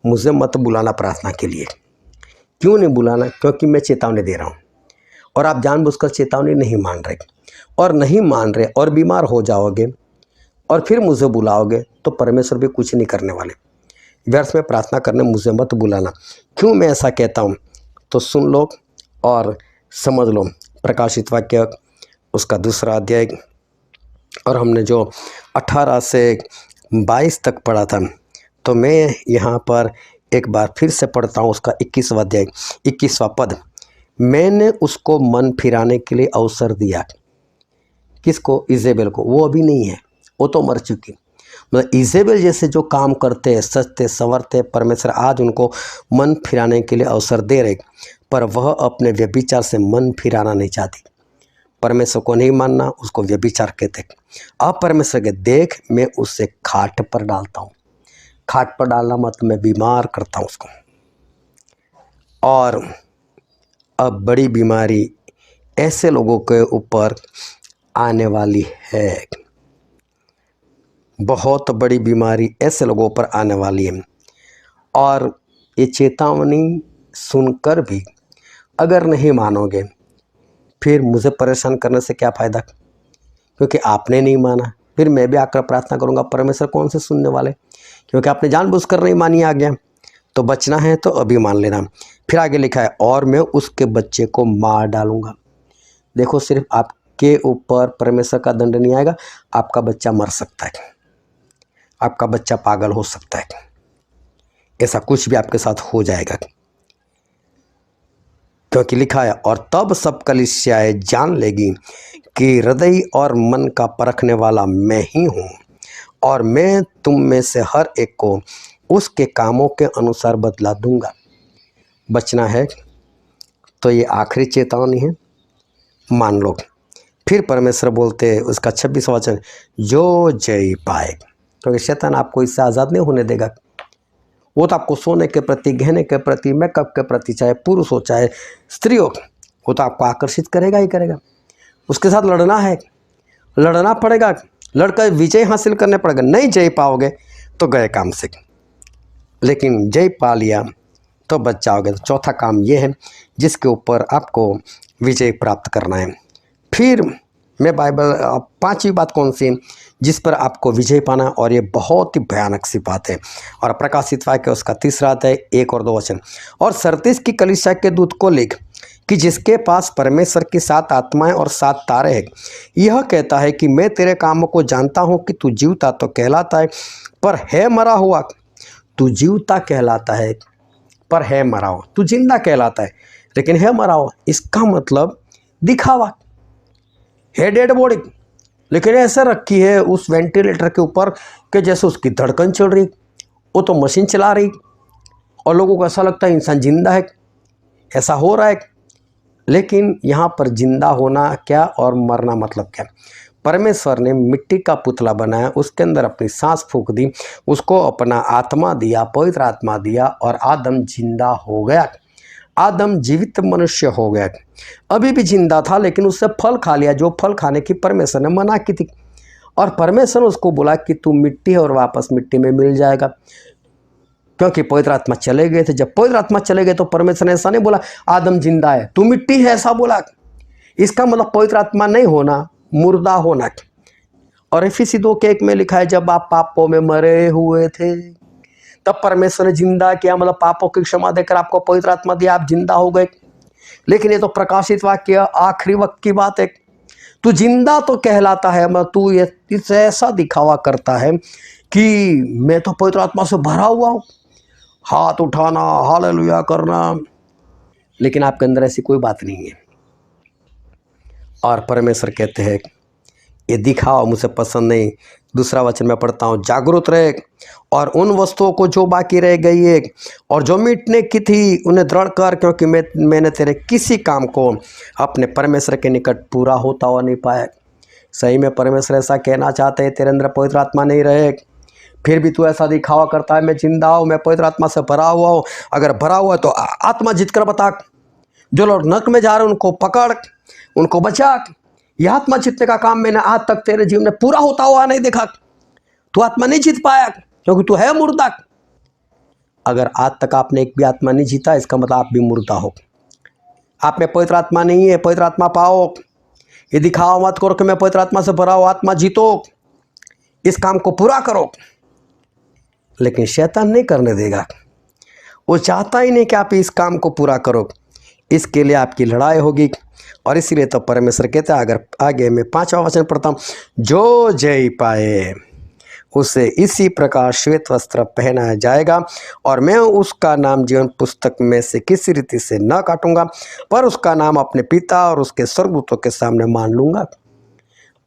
मुझे मत बुलाना प्रार्थना के लिए। क्यों नहीं बुलाना? क्योंकि मैं चेतावनी दे रहा हूँ और आप जानबूझकर चेतावनी नहीं मान रहे और बीमार हो जाओगे और फिर मुझे बुलाओगे तो परमेश्वर भी कुछ नहीं करने वाले। व्यर्थ में प्रार्थना करने मुझे मत बुलाना। क्यों मैं ऐसा कहता हूँ? तो सुन लो और समझ लो। प्रकाशित वाक्य उसका 2 अध्याय और हमने जो 18 से 22 तक पढ़ा था, तो मैं यहाँ पर एक बार फिर से पढ़ता हूँ उसका 21वां अध्याय 21वां पद। मैंने उसको मन फिराने के लिए अवसर दिया। किसको? इजेबेल को। वो अभी नहीं है, वो तो मर चुकी। मतलब इजेबेल जैसे जो काम करते हैं, सचते संवरते, परमेश्वर आज उनको मन फिराने के लिए अवसर दे रहे। पर वह अपने व्यभिचार से मन फिराना नहीं चाहती। परमेश्वर को नहीं मानना, उसको व्यभिचार कहते। अब परमेश्वर के देख, मैं उसे खाट पर डालता हूँ। खाट पर डालना मतलब मैं बीमार करता हूँ उसको। और अब बड़ी बीमारी ऐसे लोगों के ऊपर आने वाली है, बहुत बड़ी बीमारी ऐसे लोगों पर आने वाली है। और ये चेतावनी सुनकर भी अगर नहीं मानोगे, फिर मुझे परेशान करने से क्या फ़ायदा, क्योंकि आपने नहीं माना। फिर मैं भी आकर प्रार्थना करूंगा, परमेश्वर कौन से सुनने वाले, क्योंकि आपने जानबूझकर नहीं मानी आज्ञा। तो बचना है तो अभी मान लेना। फिर आगे लिखा है, और मैं उसके बच्चे को मार डालूंगा। देखो, सिर्फ आपके ऊपर परमेश्वर का दंड नहीं आएगा, आपका बच्चा मर सकता है, आपका बच्चा पागल हो सकता है, ऐसा कुछ भी आपके साथ हो जाएगा। क्योंकि लिखा है, और तब सब कलीसियाएं जान लेगी कि हृदय और मन का परखने वाला मैं ही हूँ, और मैं तुम में से हर एक को उसके कामों के अनुसार बदला दूंगा। बचना है तो ये आखिरी चेतावनी है, मान लो। फिर परमेश्वर बोलते हैं, उसका 26वां वचन, जो जय पाए, क्योंकि शैतान आपको इससे आज़ाद नहीं होने देगा। वो तो आपको सोने के प्रति, गहने के प्रति, मेकअप के प्रति, चाहे पुरुष हो चाहे स्त्री हो, वो तो आपको आकर्षित करेगा ही करेगा। उसके साथ लड़ना है, लड़ना पड़ेगा, लड़कर विजय हासिल करने पड़ेगा। नहीं जय पाओगे तो गए काम से, लेकिन जय पा लिया तो बच जाओगे। तो चौथा काम ये है जिसके ऊपर आपको विजय प्राप्त करना है। फिर मैं बाइबल, पांचवी बात कौन सी जिस पर आपको विजय पाना, और ये बहुत ही भयानक सी बात है। और प्रकाशित वाक्य उसका 3 अध्याय 1 और 2 वचन, और सरतीस की कलीसिया के दूत को लिख कि जिसके पास परमेश्वर की 7 आत्माएं और 7 तारे हैं, यह कहता है कि मैं तेरे कामों को जानता हूँ कि तू जीवता तो कहलाता है पर है मरा हुआ। तू जीवता कहलाता है पर है मरा हुआ, तू जिंदा कहलाता है लेकिन है मरा हुआ। इसका मतलब दिखावा है, डेड बॉडी, लेकिन ऐसा रखी है उस वेंटिलेटर के ऊपर कि जैसे उसकी धड़कन चल रही, वो तो मशीन चला रही, और लोगों को ऐसा लगता है इंसान जिंदा है, ऐसा हो रहा है। लेकिन यहाँ पर जिंदा होना क्या और मरना मतलब क्या। परमेश्वर ने मिट्टी का पुतला बनाया, उसके अंदर अपनी सांस फूंक दी, उसको अपना आत्मा दिया, पवित्र आत्मा दिया, और आदम जिंदा हो गया। आदम जीवित मनुष्य हो गया। अभी भी जिंदा था लेकिन उससे फल खा लिया, जो फल खाने की परमेश्वर ने मना की थी। और परमेश्वर ने उसको बोला कि तू मिट्टी है और वापस मिट्टी में मिल जाएगा, क्योंकि पवित्र आत्मा चले गए थे। जब पवित्र आत्मा चले गए तो परमेश्वर ने ऐसा नहीं बोला आदम जिंदा है तू मिट्टी है, ऐसा बोला। इसका मतलब पवित्र आत्मा नहीं होना, मुर्दा होना। और इफिसी 2:1 में लिखा है, जब आप पापों में मरे हुए थे तब परमेश्वर ने जिंदा किया, मतलब पापों की क्षमा देकर आपको पवित्र आत्मा दिया, आप जिंदा हो गए। लेकिन ये तो प्रकाशित वाक्य आखिरी वक्त की बात है। तू जिंदा तो कहलाता है, मतलब तू ये इससे ऐसा दिखावा करता है कि मैं तो पवित्र आत्मा से भरा हुआ हूँ, हाथ उठाना, हालेलुया करना, लेकिन आपके अंदर ऐसी कोई बात नहीं है। और परमेश्वर कहते हैं ये दिखावा मुझे पसंद नहीं। दूसरा वचन में पढ़ता हूँ, जागरूक रहे और उन वस्तुओं को जो बाकी रह गई है और जो मिटने की थी उन्हें दृढ़ कर, क्योंकि मैंने तेरे किसी काम को अपने परमेश्वर के निकट पूरा होता हुआ नहीं पाया। सही में परमेश्वर ऐसा कहना चाहते हैं, तेरे अंदर पवित्र आत्मा नहीं रहे, फिर भी तू ऐसा दिखावा करता है मैं जिंदा हूँ, मैं पवित्र आत्मा से भरा हुआ हूँ। अगर भरा हुआ है तो आत्मा जीत कर बता। जो लोग नरक में जा रहे हैं उनको पकड़, उनको बचा। यह आत्मा जीतने का काम मैंने आज तक तेरे जीवन में पूरा होता हुआ नहीं देखा। तू आत्मा नहीं जीत पाया क्योंकि तू है मुर्दा। अगर आज तक आपने एक भी आत्मा नहीं जीता, इसका मतलब आप भी मुर्दा हो। आप में पवित्र आत्मा नहीं है, पवित्र आत्मा पाओ। ये दिखाओ मत करो कि मैं पवित्र आत्मा से भरा हूं, आत्मा जीतो, इस काम को पूरा करो। लेकिन शैतान नहीं करने देगा, वो चाहता ही नहीं कि आप इस काम को पूरा करो। इसके लिए आपकी लड़ाई होगी। और इसीलिए तो परमेश्वर कहता है, अगर आगे मैं 5वां वचन पढ़ता हूँ, जो जय पाए उसे इसी प्रकार श्वेत वस्त्र पहनाया जाएगा, और मैं उसका नाम जीवन पुस्तक में से किसी रीति से न काटूंगा, पर उसका नाम अपने पिता और उसके स्वर्गदूतों के सामने मान लूंगा।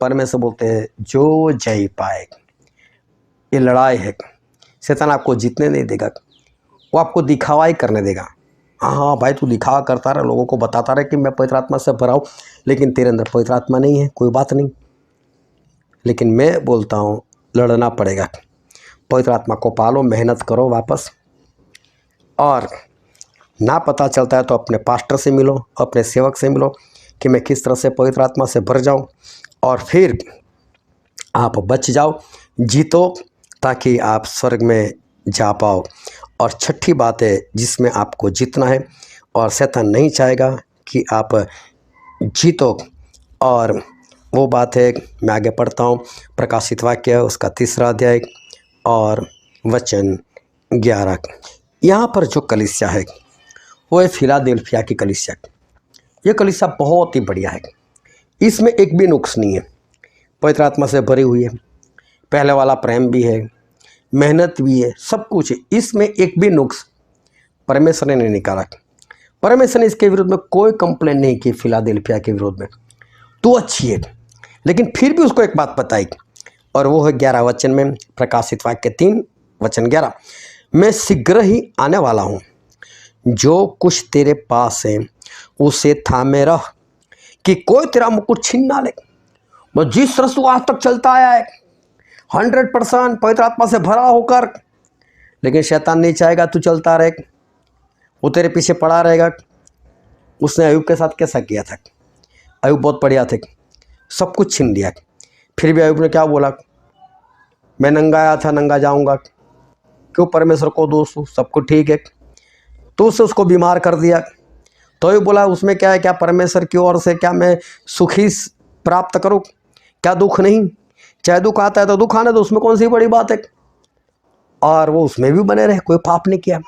परमेश्वर बोलते हैं जो जय पाए। ये लड़ाई है, शैतान आपको जीतने नहीं देगा, वो आपको दिखावा ही करने देगा। हाँ भाई, तू दिखावा करता रहा, लोगों को बताता रहे कि मैं पवित्र आत्मा से भरा हूँ, लेकिन तेरे अंदर पवित्र आत्मा नहीं है, कोई बात नहीं। लेकिन मैं बोलता हूँ लड़ना पड़ेगा। पवित्र आत्मा को पालो, मेहनत करो वापस। और ना पता चलता है तो अपने पास्टर से मिलो, अपने सेवक से मिलो कि मैं किस तरह से पवित्र आत्मा से भर जाऊँ, और फिर आप बच जाओ, जीतो, ताकि आप स्वर्ग में जा पाओ। और छठी बात है जिसमें आपको जीतना है, और शैतान नहीं चाहेगा कि आप जीतो। और वो बात है, मैं आगे पढ़ता हूँ, प्रकाशित वाक्य उसका 3 अध्याय और वचन 11। यहाँ पर जो कलीसिया है वो है फिलाडेल्फिया की कलीसिया। ये कलीसिया बहुत ही बढ़िया है, इसमें एक भी नुक्स नहीं है, पवित्र आत्मा से भरी हुई है, पहले वाला प्रेम भी है, मेहनत भी है, सब कुछ है। इसमें एक भी नुक्स परमेश्वर ने नहीं निकाला। परमेश्वर ने इसके विरुद्ध में कोई कंप्लेन नहीं की। फिलाडेल्फिया के विरोध में तो अच्छी है, लेकिन फिर भी उसको एक बात बताई, और वो है 11 वचन में, प्रकाशित वाक्य 3 वचन 11, मैं शीघ्र ही आने वाला हूँ, जो कुछ तेरे पास है उसे थामे रह, कि कोई तेरा मुकुट छीन ना ले। मैं जिस तरह से आज तक चलता आया है 100% पवित्र आत्मा से भरा होकर, लेकिन शैतान नहीं चाहेगा तू चलता रहे, वो तेरे पीछे पड़ा रहेगा। उसने अयूब के साथ कैसा किया था? अयूब बहुत बढ़िया थे, सब कुछ छीन लिया, फिर भी अयूब ने क्या बोला? मैं नंगा आया था, नंगा जाऊंगा। क्यों परमेश्वर को दोष दूं? सब कुछ ठीक है। तो उसको बीमार कर दिया, तो ये बोला उसमें क्या है? क्या परमेश्वर की ओर से क्या मैं सुखी प्राप्त करूं? क्या दुख नहीं? चाहे दुख आता है तो दुख आने दो, उसमें कौन सी बड़ी बात है। और वो उसमें भी बने रहे, कोई पाप नहीं किया।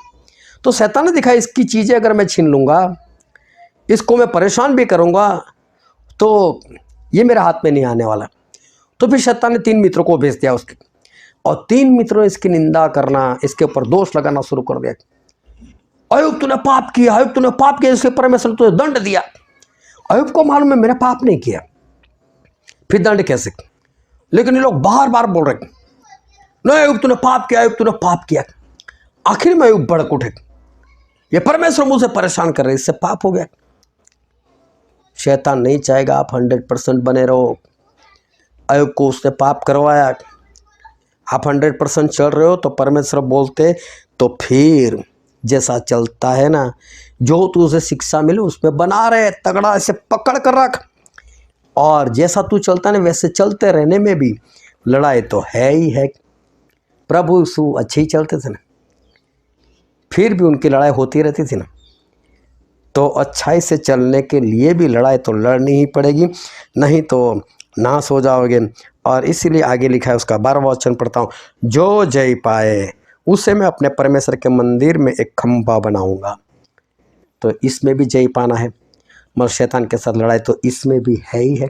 तो शैतान ने देखा इसकी चीज़ें अगर मैं छीन लूँगा, इसको मैं परेशान भी करूँगा, तो ये मेरे हाथ में नहीं आने वाला। तो फिर शैतान ने 3 मित्रों को भेज दिया उसके, और 3 मित्रों ने इसकी निंदा करना, इसके ऊपर दोष लगाना शुरू कर दिया। अयूब तूने पाप किया, अयूब तूने पाप किया, इसके परमेश्वर ने तुझे दंड दिया। अयूब को मालूम है मैंने पाप नहीं किया, फिर दंड कैसे? लेकिन ये लोग बार बार बोल रहे नहीं अयूब तूने पाप किया, अयूब तूने पाप किया। आखिर में अयूब भड़क उठे, ये परमेश्वर मुझे परेशान कर रहे, इससे पाप हो गया। शैतान नहीं चाहेगा आप 100% बने रहो। अयूब को उसने पाप करवाया, आप 100% चल रहे हो, तो परमेश्वर बोलते तो फिर जैसा चलता है ना, जो तुझे शिक्षा मिले उसमें बना रहे, तगड़ा ऐसे पकड़ कर रख, और जैसा तू चलता है ना वैसे चलते रहने में भी लड़ाई तो है ही है। प्रभु यीशु अच्छे ही चलते थे ना, फिर भी उनकी लड़ाई होती रहती थी ना। तो अच्छाई से चलने के लिए भी लड़ाई तो लड़नी ही पड़ेगी, नहीं तो नाश हो जाओगे। और इसीलिए आगे लिखा है उसका 12वां वचन पढ़ता हूँ, जो जय पाए उसे मैं अपने परमेश्वर के मंदिर में एक खंभा बनाऊंगा। तो इसमें भी जय पाना है, मगर शैतान के साथ लड़ाई तो इसमें भी है ही है।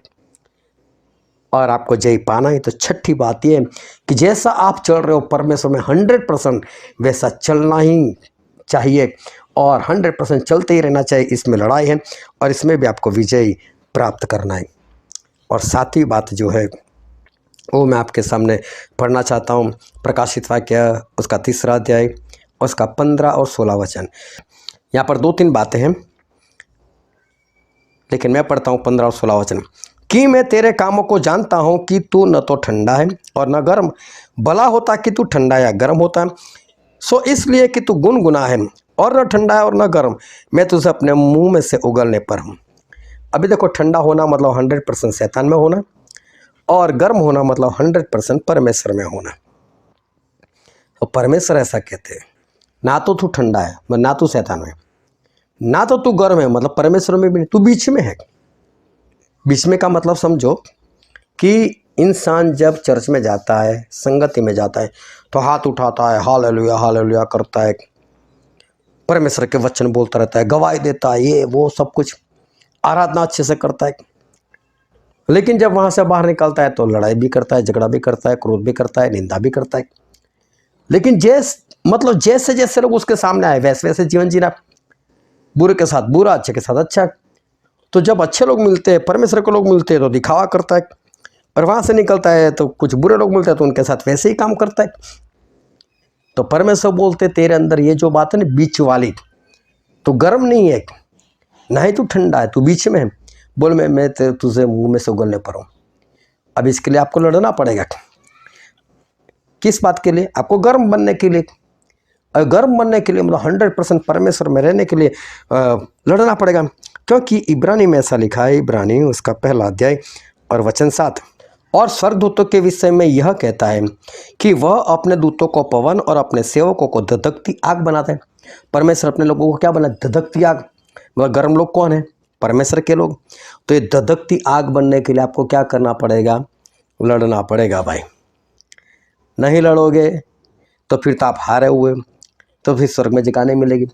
और आपको जय पाना है तो छठी बात यह है कि जैसा आप चल रहे हो परमेश्वर में 100% वैसा चलना ही चाहिए, और 100% चलते ही रहना चाहिए। इसमें लड़ाई है और इसमें भी आपको विजय प्राप्त करना है। और सातवीं बात जो है वो मैं आपके सामने पढ़ना चाहता हूँ, प्रकाशित वाक्य उसका 3 अध्याय उसका 15 और 16 वचन। यहाँ पर 2-3 बातें हैं, लेकिन मैं पढ़ता हूँ 15 और 16 वचन। कि मैं तेरे कामों को जानता हूँ कि तू न तो ठंडा है और न गर्म, भला होता कि तू ठंडा या गर्म होता। सो इसलिए कि तू गुनगुना है और न ठंडा है और न गर्म, मैं तुझे अपने मुंह में से उगलने पर हूँ। अभी देखो, ठंडा होना मतलब 100% शैतान में होना, और गर्म होना मतलब 100% परमेश्वर में होना। तो परमेश्वर ऐसा कहते हैं, ना तो तू ठंडा है मतलब ना तू शैतान में, ना तो तू गर्म है मतलब परमेश्वर में भी नहीं, तू बीच में है। बीच में का मतलब समझो कि इंसान जब चर्च में जाता है, संगति में जाता है, तो हाथ उठाता है, हालेलुया हालेलुया करता है, परमेश्वर के वचन बोलता रहता है, गवाही देता है, ये वो सब कुछ आराधना अच्छे से करता है। लेकिन जब वहाँ से बाहर निकलता है तो लड़ाई भी करता है, झगड़ा भी करता है, क्रोध भी करता है, निंदा भी करता है। लेकिन जैसे जैसे लोग उसके सामने आए वैसे वैसे जीवन जीना, बुरे के साथ बुरा, अच्छे के साथ अच्छा। तो जब अच्छे लोग मिलते हैं, परमेश्वर के लोग मिलते हैं तो दिखावा करता है, और वहाँ से निकलता है तो कुछ बुरे लोग मिलते हैं तो उनके साथ वैसे ही काम करता है। तो परमेश्वर बोलते तेरे अंदर ये जो बात है ना बीच वाली, तो गर्म नहीं है, ना ही तू ठंडा है, तू बीच में है। बोल मैं तुझे मुंह में से उगलने पर हूँ। अब इसके लिए आपको लड़ना पड़ेगा। किस बात के लिए? आपको गर्म बनने के लिए। और गर्म बनने के लिए मतलब 100% परमेश्वर में रहने के लिए लड़ना पड़ेगा। क्योंकि इब्रानी में ऐसा लिखा है, इब्रानी उसका 1 अध्याय और वचन 7, और स्वर्गदूतों के विषय में यह कहता है कि वह अपने दूतों को पवन और अपने सेवकों को धधकती आग बनाते हैं। परमेश्वर अपने लोगों को क्या बना? धधकती आग। मगर गर्म लोग कौन है? परमेश्वर के लोग। तो ये धधकती आग बनने के लिए आपको क्या करना पड़ेगा? लड़ना पड़ेगा भाई। नहीं लड़ोगे तो फिर तो आप हारे हुए, तो फिर स्वर्ग में जगह नहीं मिलेगी।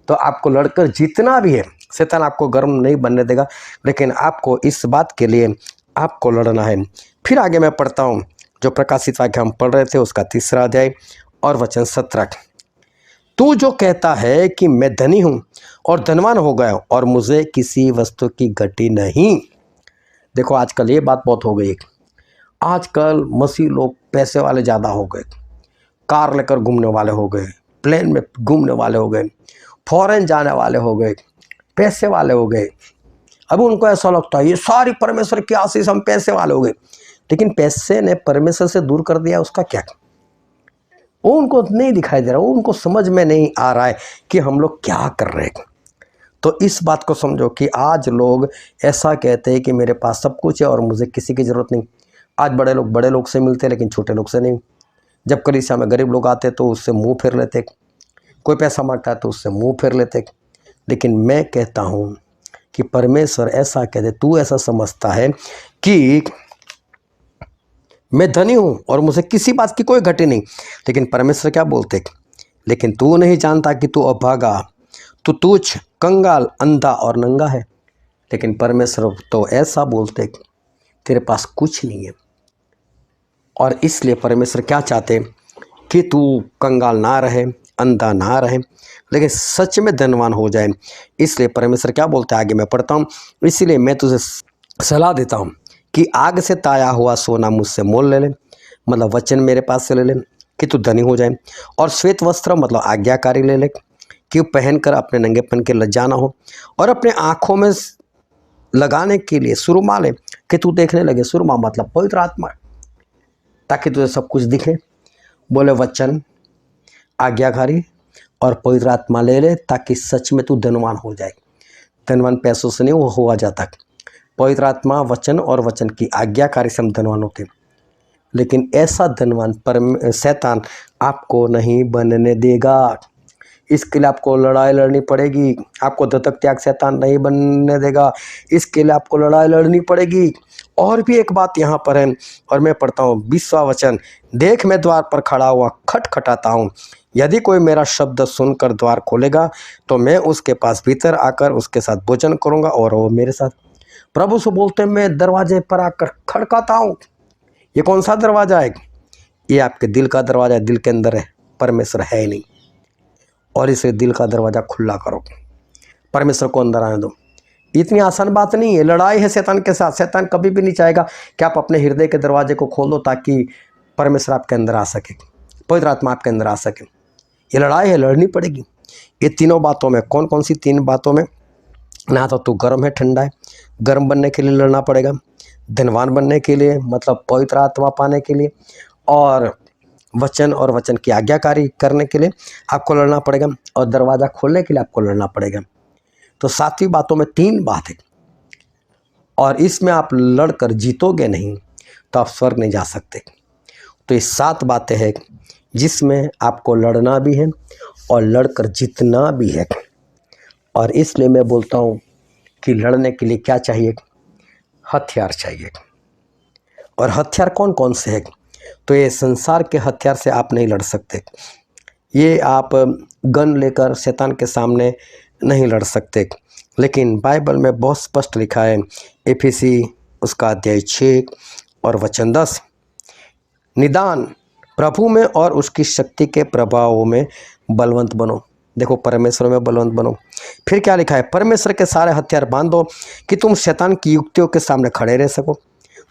तो आपको लड़कर जीतना भी है। शैतान आपको गर्म नहीं बनने देगा, लेकिन आपको इस बात के लिए आपको लड़ना है। फिर आगे मैं पढ़ता हूँ, जो प्रकाशित वाक्य हम पढ़ रहे थे उसका 3 अध्याय और वचन 17। तू जो कहता है कि मैं धनी हूँ और धनवान हो गया और मुझे किसी वस्तु की घटी नहीं। देखो आजकल ये बात बहुत हो गई। आजकल मसीह लोग पैसे वाले ज़्यादा हो गए, कार लेकर घूमने वाले हो गए, प्लेन में घूमने वाले हो गए, फॉरेन जाने वाले हो गए, पैसे वाले हो गए। अब उनको ऐसा लगता है ये सारी परमेश्वर की आशीष, हम पैसे वाले हो गए। लेकिन पैसे ने परमेश्वर से दूर कर दिया, उसका क्या? वो उनको नहीं दिखाई दे रहा, वो उनको समझ में नहीं आ रहा है कि हम लोग क्या कर रहे हैं। तो इस बात को समझो कि आज लोग ऐसा कहते हैं कि मेरे पास सब कुछ है और मुझे किसी की ज़रूरत नहीं। आज बड़े लोग से मिलते हैं लेकिन छोटे लोग से नहीं। जब कलीसिया में गरीब लोग आते तो उससे मुंह फेर लेते, कोई पैसा मांगता है तो उससे मुंह फेर लेते। लेकिन मैं कहता हूँ कि परमेश्वर ऐसा कहते, तू ऐसा समझता है कि मैं धनी हूँ और मुझे किसी बात की कोई घटी नहीं। लेकिन परमेश्वर क्या बोलते? लेकिन तू नहीं जानता कि तू अभागा, तू तुच्छ, कंगाल, अंधा और नंगा है। लेकिन परमेश्वर तो ऐसा बोलते तेरे पास कुछ नहीं है। और इसलिए परमेश्वर क्या चाहते कि तू कंगाल ना रहे, अंधा ना रहे, लेकिन सच में धनवान हो जाए। इसलिए परमेश्वर क्या बोलते हैं, आगे मैं पढ़ता हूँ। इसीलिए मैं तुझे सलाह देता हूँ कि आग से ताया हुआ सोना मुझसे मोल ले ले, मतलब वचन मेरे पास से ले ले कि तू धनी हो जाए। और श्वेत वस्त्र मतलब आज्ञाकारी ले ले कि पहनकर अपने नंगेपन के लज्जा ना हो। और अपने आँखों में लगाने के लिए सुरमा ले कि तू देखने लगे। सुरमा मतलब पवित्र आत्मा, ताकि तुझे सब कुछ दिखे। बोले वचन, आज्ञाकारी और पवित्र आत्मा ले ले ताकि सच में तू धनवान हो जाए। धनवान पैसों से नहीं हुआ जाता। पवित्र आत्मा, वचन और वचन की आज्ञाकारी से हम धनवान होते। लेकिन ऐसा धनवान शैतान आपको नहीं बनने देगा। इसके लिए आपको लड़ाई लड़नी पड़ेगी। आपको धतक त्याग शैतान नहीं बनने देगा, इसके लिए आपको लड़ाई लड़नी पड़ेगी। और भी एक बात यहाँ पर है, और मैं पढ़ता हूँ 20वां वचन। देख मैं द्वार पर खड़ा हुआ खटखटाता हूँ, यदि कोई मेरा शब्द सुनकर द्वार खोलेगा तो मैं उसके पास भीतर आकर उसके साथ भोजन करूँगा और वो मेरे साथ। प्रभु से बोलते मैं दरवाजे पर आकर खड़काता हूँ। ये कौन सा दरवाज़ा है? ये आपके दिल का दरवाज़ा है। दिल के अंदर है, परमेश्वर है नहीं। और इसे दिल का दरवाज़ा खुला करो, परमेश्वर को अंदर आने दो। इतनी आसान बात नहीं है। लड़ाई है शैतान के साथ। शैतान कभी भी नहीं चाहेगा कि आप अपने हृदय के दरवाजे को खोल दो ताकि परमेश्वर आपके अंदर आ सके, पवित्र आत्मा आपके अंदर आ सके। ये लड़ाई है, लड़नी पड़ेगी। ये तीनों बातों में, कौन कौन सी 3 बातों में? ना तो तू गर्म है, ठंडा है। गर्म बनने के लिए लड़ना पड़ेगा, धनवान बनने के लिए मतलब पवित्र आत्मा पाने के लिए, और वचन और वचन की आज्ञाकारी करने के लिए आपको लड़ना पड़ेगा, और दरवाज़ा खोलने के लिए आपको लड़ना पड़ेगा। तो 7वीं बातों में 3 बात है, और इसमें आप लड़कर जीतोगे नहीं तो आप स्वर्ग नहीं जा सकते। तो ये 7 बातें हैं जिसमें आपको लड़ना भी है और लड़कर जीतना भी है। और इसलिए मैं बोलता हूँ कि लड़ने के लिए क्या चाहिए? हथियार चाहिए। और हथियार कौन कौन से हैं? तो ये संसार के हथियार से आप नहीं लड़ सकते। ये आप गन लेकर शैतान के सामने नहीं लड़ सकते। लेकिन बाइबल में बहुत स्पष्ट लिखा है, एफिसी उसका अध्याय 6 और वचन 10, निदान प्रभु में और उसकी शक्ति के प्रभावों में बलवंत बनो। देखो, परमेश्वर में बलवंत बनो। फिर क्या लिखा है? परमेश्वर के सारे हथियार बांधो कि तुम शैतान की युक्तियों के सामने खड़े रह सको।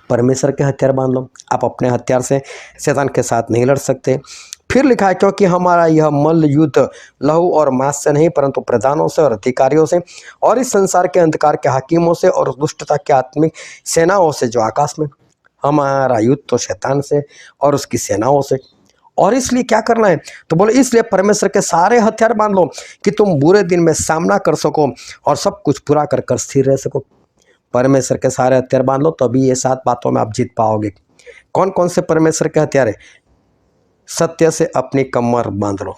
परमेश्वर के हथियार बांध लो। आप अपने हथियार से शैतान के साथ नहीं लड़ सकते। फिर लिखा है, क्योंकि हमारा यह मल्ल युद्ध लहू और मांस से नहीं परंतु प्रधानों से और अधिकारियों से और इस संसार के अंधकार के हाकिमों से और दुष्टता के आत्मिक सेनाओं से जो आकाश में। हमारा युद्ध तो शैतान से और उसकी सेनाओं से। और इसलिए क्या करना है, तो बोले इसलिए परमेश्वर के सारे हथियार बांध लो कि तुम बुरे दिन में सामना कर सको और सब कुछ पूरा कर कर स्थिर रह सको। परमेश्वर के सारे हथियार बांध लो, तभी ये 7 बातों में आप जीत पाओगे। कौन कौन से परमेश्वर के हथियार है? सत्य से अपनी कमर बांध लो।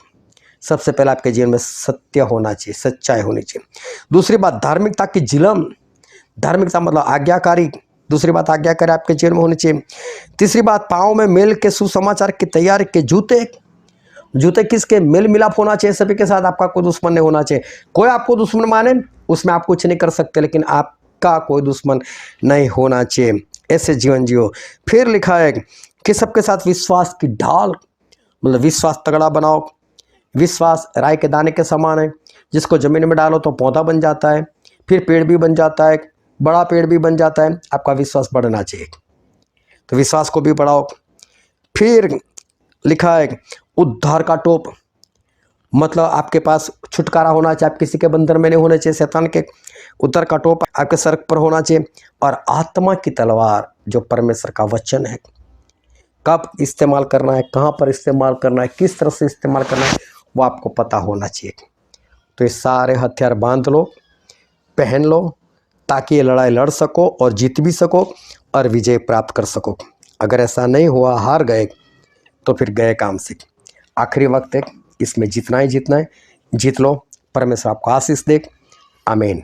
सबसे पहले आपके जीवन में सत्य होना चाहिए, सच्चाई होनी चाहिए। दूसरी बात, धार्मिकता की जिलम। धार्मिकता मतलब आज्ञाकारी। दूसरी बात, आज्ञाकारी आपके जीवन में होनी चाहिए। तीसरी बात, पाँव में मेल के सुसमाचार की तैयारी के जूते। जूते किसके? मेल मिलाप होना चाहिए सभी के साथ। आपका कोई दुश्मन नहीं होना चाहिए। कोई आपको दुश्मन माने उसमें आप कुछ नहीं कर सकते, लेकिन आपका कोई दुश्मन नहीं होना चाहिए। ऐसे जीवन जियो। फिर लिखा है कि सबके साथ विश्वास की ढाल, मतलब विश्वास तगड़ा बनाओ। विश्वास राई के दाने के समान है, जिसको जमीन में डालो तो पौधा बन जाता है, फिर पेड़ भी बन जाता है, बड़ा पेड़ भी बन जाता है। आपका विश्वास बढ़ना चाहिए, तो विश्वास को भी बढ़ाओ। फिर लिखा है उद्धार का टोप, मतलब आपके पास छुटकारा होना चाहिए। आप किसी के बंधन में नहीं होने चाहिए, शैतान के। उद्धार का टोप आपके सर पर होना चाहिए। और आत्मा की तलवार जो परमेश्वर का वचन है, कब इस्तेमाल करना है, कहाँ पर इस्तेमाल करना है, किस तरह से इस्तेमाल करना है, वो आपको पता होना चाहिए। तो ये सारे हथियार बांध लो, पहन लो, ताकि ये लड़ाई लड़ सको और जीत भी सको और विजय प्राप्त कर सको। अगर ऐसा नहीं हुआ, हार गए, तो फिर गए काम से। आखिरी वक्त है, इसमें जीतना ही जीतना है। जीत लो। परमेश्वर आपको आशीष दे। आमीन।